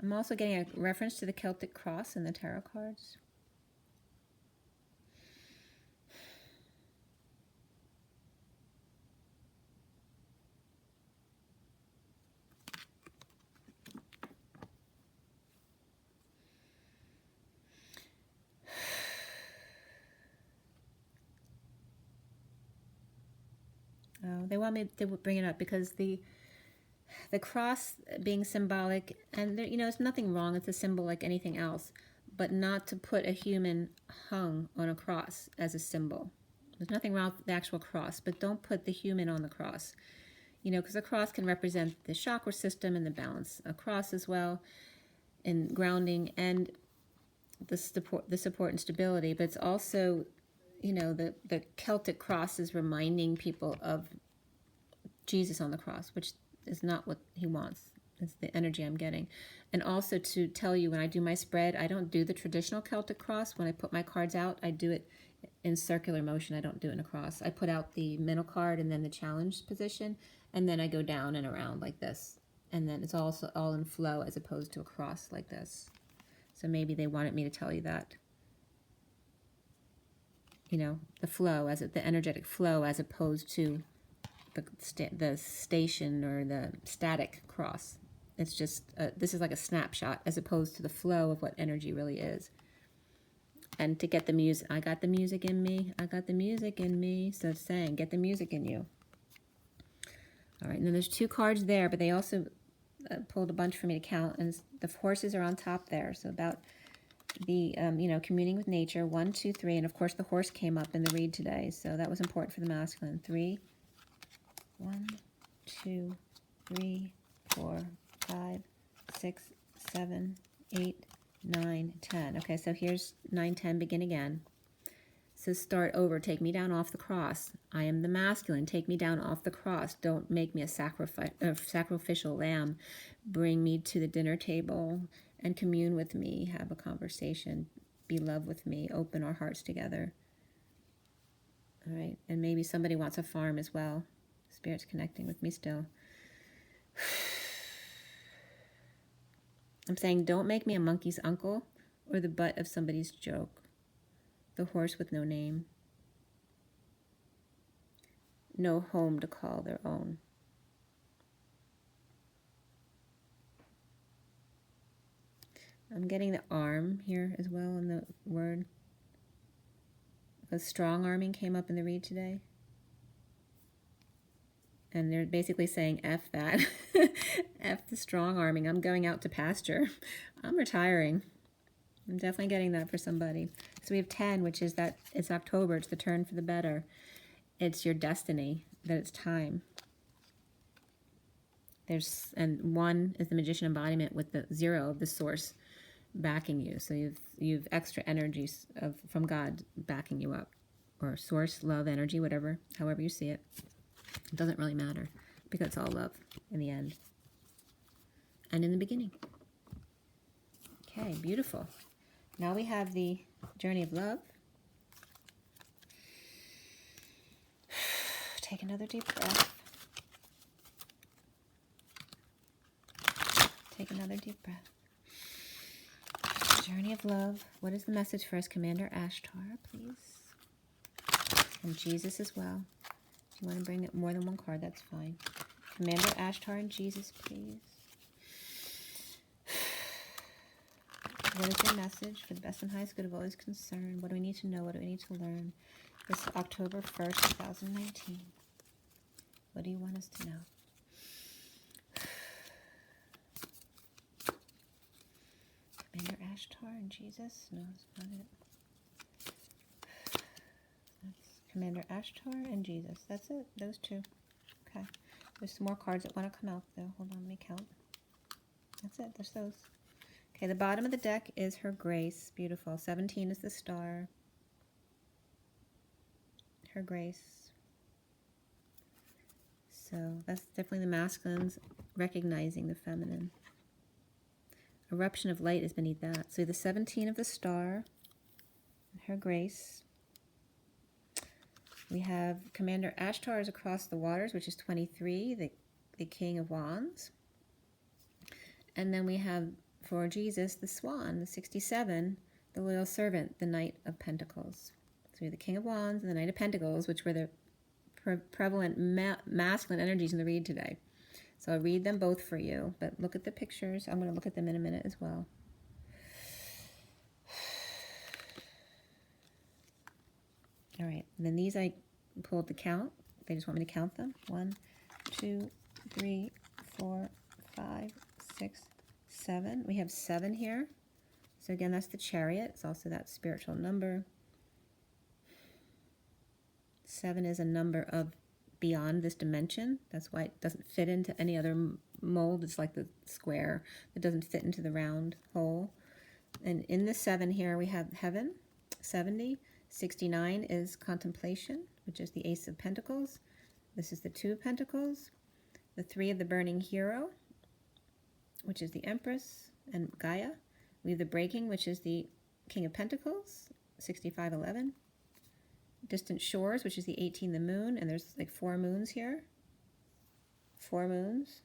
I'm also getting a reference to the Celtic cross in the tarot cards. Oh, they want me to bring it up because the cross being symbolic, and there, you know, there's nothing wrong. It's a symbol like anything else, but not to put a human hung on a cross as a symbol. There's nothing wrong with the actual cross, but don't put the human on the cross. You know, because the cross can represent the chakra system and the balance. A cross as well, and grounding and the support and stability. But it's also, you know, the Celtic cross is reminding people of Jesus on the cross, which is not what he wants. It's the energy I'm getting. And also to tell you, when I do my spread, I don't do the traditional Celtic cross. When I put my cards out, I do it in circular motion. I don't do it in a cross. I put out the middle card and then the challenge position, and then I go down and around like this. And then it's also all in flow as opposed to a cross like this. So maybe they wanted me to tell you that. You know, the flow, the energetic flow, as opposed to the station or the static cross. It's just, this is like a snapshot as opposed to the flow of what energy really is. And to get the music, I got the music in me, I got the music in me. So it's saying, get the music in you. All right, and then there's 2 cards there, but they also pulled a bunch for me to count, and the horses are on top there. So about the, you know, communing with nature, 1, 2, 3, and of course the horse came up in the read today, so that was important for the masculine. 3, 1, 2, 3, 4, 5, 6, 7, 8, 9, 10. Okay, so here's 9, 10, begin again. So start over, take me down off the cross. I am the masculine, take me down off the cross. Don't make me a sacrificial lamb. Bring me to the dinner table and commune with me, have a conversation, be love with me, open our hearts together. All right, and maybe somebody wants a farm as well. Spirit's connecting with me still. I'm saying, don't make me a monkey's uncle or the butt of somebody's joke. The horse with no name. No home to call their own. I'm getting the arm here as well in the word. Because strong arming came up in the read today. And they're basically saying, F that. F the strong arming. I'm going out to pasture. I'm retiring. I'm definitely getting that for somebody. So we have 10, which is that it's October. It's the turn for the better. It's your destiny, that it's time. And 1 is the magician embodiment with the 0 of the source backing you. So you've extra energies from God backing you up. Or source, love, energy, whatever, however you see it. It doesn't really matter because it's all love in the end. And in the beginning. Okay, beautiful. Now we have the journey of love. Take another deep breath. Take another deep breath. Journey of love. What is the message for us, Commander Ashtar, please? And Jesus as well. If you want to bring it more than 1 card, that's fine. Commander Ashtar and Jesus, please. What is your message for the best and highest good of all is concerned? What do we need to know? What do we need to learn? This October 1st, 2019. What do you want us to know? Commander Ashtar and Jesus? No, that's not it. That's Commander Ashtar and Jesus. That's it. Those 2. Okay. There's some more cards that want to come out, though. Hold on, let me count. That's it. There's those. Okay, the bottom of the deck is her grace. Beautiful. 17 is the star. Her grace. So that's definitely the masculines recognizing the feminine. Eruption of light is beneath that. So the 17 of the star. Her grace. We have Commander Ashtar is across the waters, which is 23, the King of Wands. And then we have for Jesus, the Swan, the 67, the Loyal Servant, the Knight of Pentacles. So we have the King of Wands and the Knight of Pentacles, which were the prevalent masculine energies in the read today. So I'll read them both for you, but look at the pictures. I'm going to look at them in a minute as well. All right, and then these I pulled the count. They just want me to count them. 1, 2, 3, 4, 5, 6, 7. We have 7 here. So again, that's the Chariot. It's also that spiritual number. 7 is a number of beyond this dimension. That's why it doesn't fit into any other mold. It's like the square that doesn't fit into the round hole. And in the 7 here, we have heaven, 70. 69 is contemplation, which is the Ace of Pentacles. This is the 2 of Pentacles. The 3 of the burning hero, which is the Empress and Gaia. We have the breaking, which is the King of Pentacles, 6511. Distant shores, which is the 18, the moon, and there's like 4 moons here. 4 moons.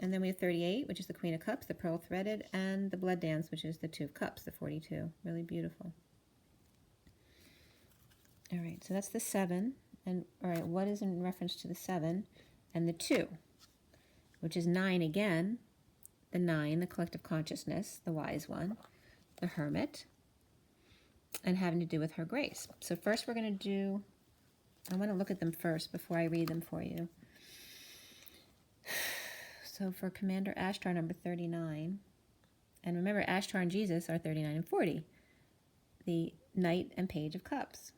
And then we have 38, which is the Queen of Cups, the Pearl Threaded, and the Blood Dance, which is the 2 of Cups, the 42. Really beautiful. All right, so that's the 7. And all right, what is in reference to the 7 and the 2, which is 9 again. The 9, the collective consciousness, the wise one, the Hermit, and having to do with her grace. So first we're going to do, I want to look at them first before I read them for you. So for Commander Ashtar, number 39, and remember Ashtar and Jesus are 39 and 40, the Knight and Page of Cups.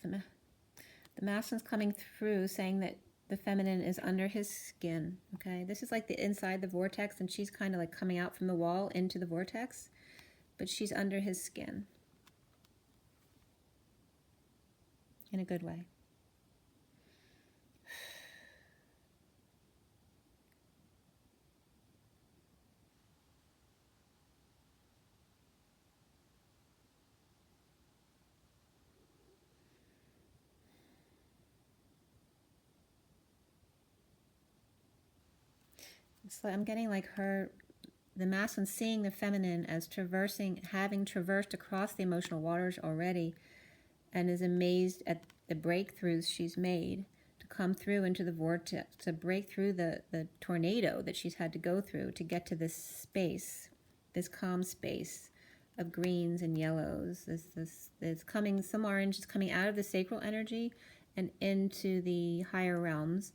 The masculine's coming through saying that the feminine is under his skin, okay? This is like the inside the vortex, and she's kind of like coming out from the wall into the vortex, but she's under his skin in a good way. So I'm getting like the masculine seeing the feminine as having traversed across the emotional waters already, and is amazed at the breakthroughs she's made to come through into the vortex, to break through the tornado that she's had to go through to get to this space, this calm space of greens and yellows. There's coming, some orange is coming out of the sacral energy and into the higher realms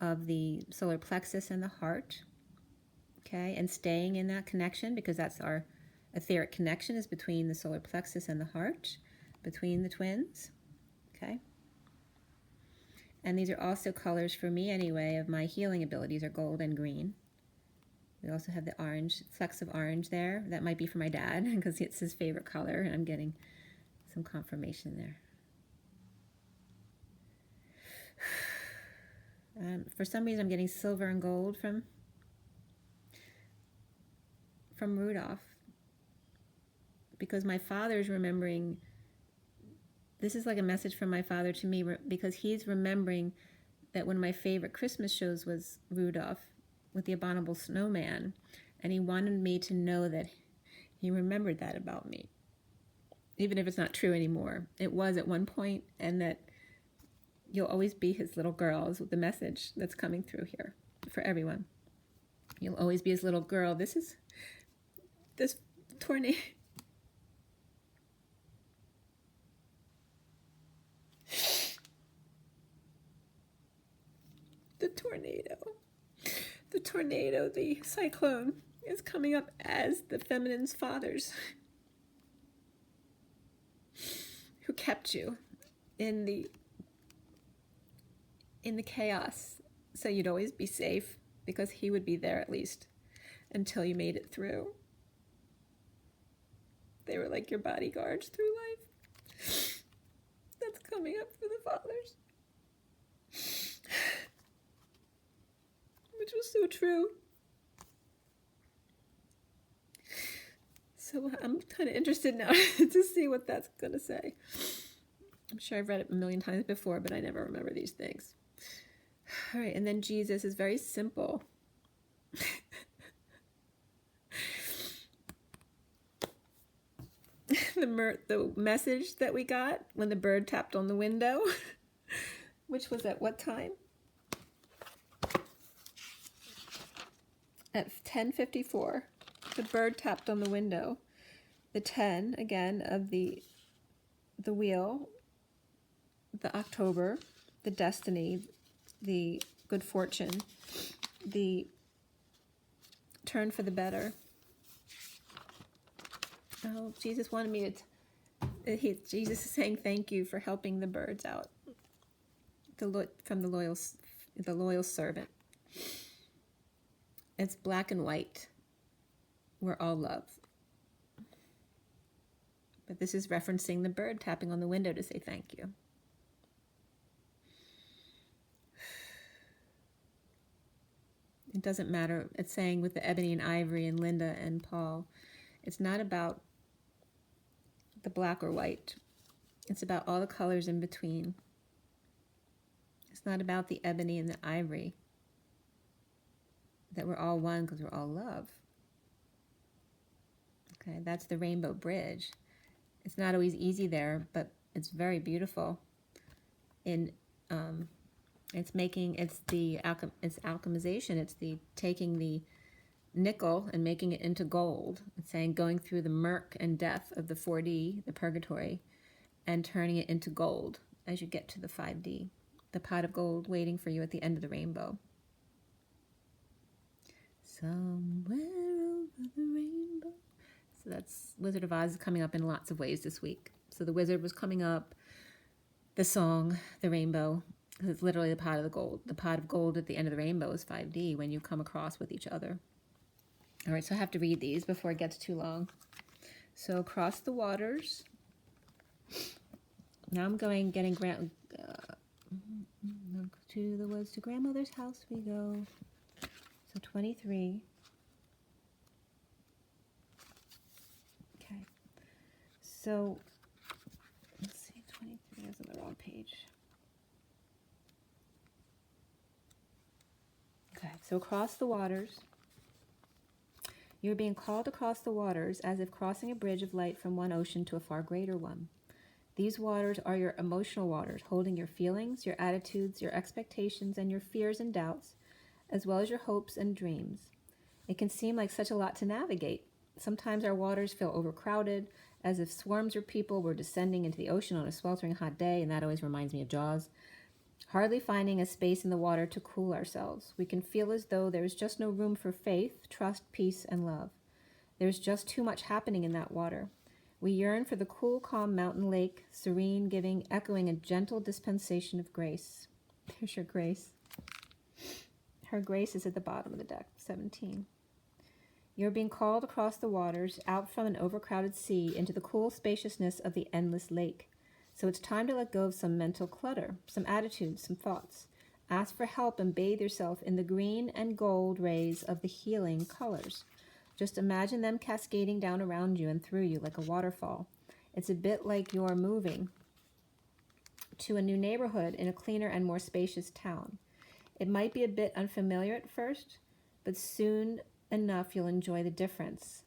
of the solar plexus and the heart. Okay, and staying in that connection, because that's our etheric connection, is between the solar plexus and the heart, between the twins. Okay, and these are also colors for me anyway of my healing abilities are gold and green. We also have the orange, flecks of orange there. That might be for my dad because it's his favorite color, and I'm getting some confirmation there. For some reason I'm getting silver and gold from Rudolph, because my father's remembering, this is like a message from my father to me, because he's remembering that one of my favorite Christmas shows was Rudolph with the Abominable Snowman, and he wanted me to know that he remembered that about me, even if it's not true anymore. It was at one point, and that you'll always be his little girl is the message that's coming through here for everyone. You'll always be his little girl. This tornado. The tornado, the cyclone is coming up as the feminine's fathers who kept you in the chaos, so you'd always be safe, because he would be there at least until you made it through. They were like your bodyguards through life. That's coming up for the fathers. Which was so true. So I'm kind of interested now to see what that's going to say. I'm sure I've read it a million times before, but I never remember these things. All right, and then Jesus is very simple. The message that we got when the bird tapped on the window, which was at what time? At 10:54, the bird tapped on the window. The 10, again, of the wheel, the October, the destiny, the good fortune, the turn for the better. Oh, Jesus wanted me to... Jesus is saying thank you for helping the birds out. From the loyal servant. It's black and white. We're all love. But this is referencing the bird tapping on the window to say thank you. It doesn't matter. It's saying with the ebony and ivory and Linda and Paul, it's not about the black or white. It's about all the colors in between. It's not about the ebony and the ivory. That we're all one because we're all love. Okay, that's the rainbow bridge. It's not always easy there, but it's very beautiful. It's alchemization. It's the taking the nickel and making it into gold. It's saying going through the murk and death of the 4D, the purgatory, and turning it into gold as you get to the 5D. The pot of gold waiting for you at the end of the rainbow. Somewhere over the rainbow. So that's Wizard of Oz is coming up in lots of ways this week. So the wizard was coming up, the song, the rainbow, because it's literally the pot of the gold. The pot of gold at the end of the rainbow is 5D when you come across with each other. All right, so I have to read these before it gets too long. So across the waters. Now I'm getting to the woods, to grandmother's house we go. So 23. Okay. So, let's see, 23 is on the wrong page. Okay, so across the waters. You're being called across the waters as if crossing a bridge of light from one ocean to a far greater one. These waters are your emotional waters, holding your feelings, your attitudes, your expectations, and your fears and doubts, as well as your hopes and dreams. It can seem like such a lot to navigate. Sometimes our waters feel overcrowded, as if swarms of people were descending into the ocean on a sweltering hot day, and that always reminds me of Jaws. Hardly finding a space in the water to cool ourselves. We can feel as though there is just no room for faith, trust, peace, and love. There's just too much happening in that water. We yearn for the cool, calm mountain lake, serene, giving, echoing a gentle dispensation of grace. There's your grace. Her grace is at the bottom of the deck, 17. You're being called across the waters, out from an overcrowded sea, into the cool spaciousness of the endless lake. So it's time to let go of some mental clutter, some attitudes, some thoughts. Ask for help and bathe yourself in the green and gold rays of the healing colors. Just imagine them cascading down around you and through you like a waterfall. It's a bit like you're moving to a new neighborhood in a cleaner and more spacious town. It might be a bit unfamiliar at first, but soon enough you'll enjoy the difference.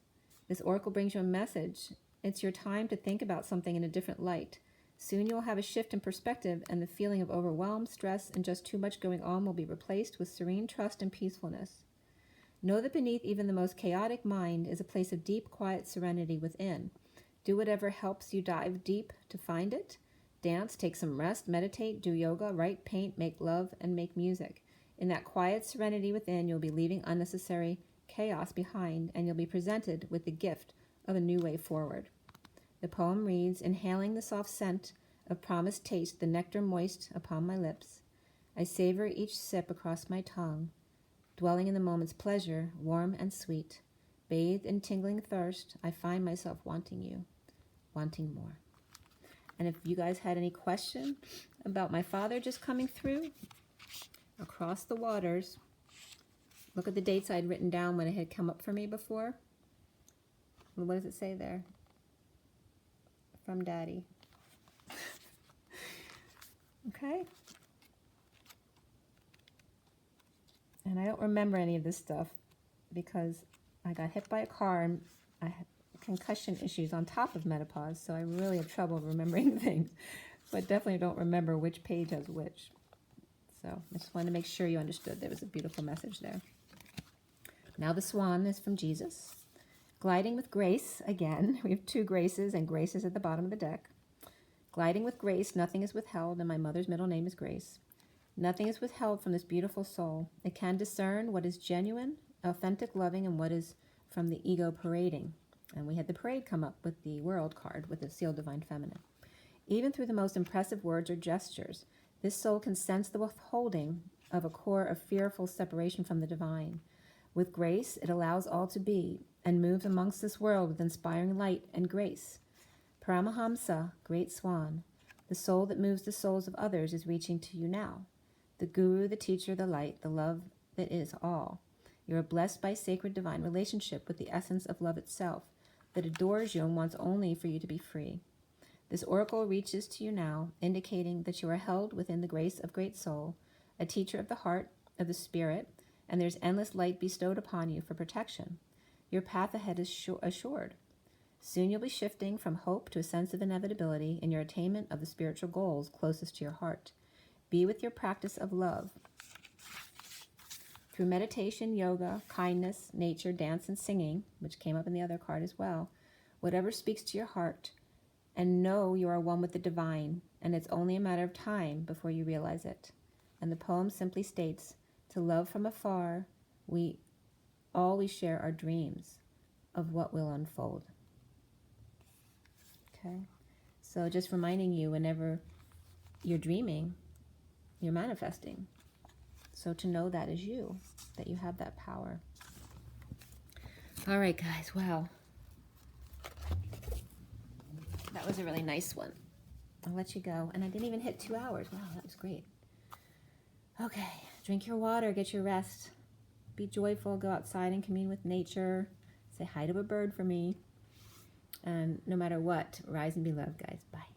This oracle brings you a message. It's your time to think about something in a different light. Soon you'll have a shift in perspective, and the feeling of overwhelm, stress, and just too much going on will be replaced with serene trust and peacefulness. Know that beneath even the most chaotic mind is a place of deep, quiet serenity within. Do whatever helps you dive deep to find it. Dance, take some rest, meditate, do yoga, write, paint, make love, and make music. In that quiet serenity within, you'll be leaving unnecessary chaos behind, and you'll be presented with the gift of a new way forward. The poem reads, inhaling the soft scent of promised taste, the nectar moist upon my lips. I savor each sip across my tongue, dwelling in the moment's pleasure, warm and sweet. Bathed in tingling thirst, I find myself wanting you, wanting more. And if you guys had any question about my father just coming through across the waters, look at the dates I'd written down when it had come up for me before. What does it say there? From Daddy. Okay. And I don't remember any of this stuff because I got hit by a car and I had concussion issues on top of menopause, so I really have trouble remembering things. But definitely don't remember which page has which. So I just wanted to make sure you understood there was a beautiful message there. Now the swan is from Jesus. Gliding with grace, again, we have 2 graces, and grace is at the bottom of the deck. Gliding with grace, nothing is withheld, and my mother's middle name is Grace. Nothing is withheld from this beautiful soul. It can discern what is genuine, authentic loving, and what is from the ego parading. And we had the parade come up with the World card with the Sealed Divine Feminine. Even through the most impressive words or gestures, this soul can sense the withholding of a core of fearful separation from the divine. With grace, it allows all to be and moves amongst this world with inspiring light and grace. Paramahamsa, Great Swan, the soul that moves the souls of others is reaching to you now. The Guru, the teacher, the light, the love that is all. You are blessed by sacred divine relationship with the essence of love itself that adores you and wants only for you to be free. This oracle reaches to you now, indicating that you are held within the grace of Great Soul, a teacher of the heart, of the spirit, and there's endless light bestowed upon you for protection. Your path ahead is assured. Soon you'll be shifting from hope to a sense of inevitability in your attainment of the spiritual goals closest to your heart. Be with your practice of love. Through meditation, yoga, kindness, nature, dance, and singing, which came up in the other card as well, whatever speaks to your heart, and know you are one with the divine, and it's only a matter of time before you realize it. And the poem simply states, to love from afar, we share our dreams of what will unfold. Okay, so just reminding you, whenever you're dreaming, you're manifesting. So to know that is you, that you have that power. All right, guys, wow. That was a really nice one. I'll let you go. And I didn't even hit 2 hours. Wow, that was great. Okay, drink your water, get your rest. Be joyful, go outside and commune with nature. Say hi to a bird for me. And no matter what, rise and be loved, guys. Bye.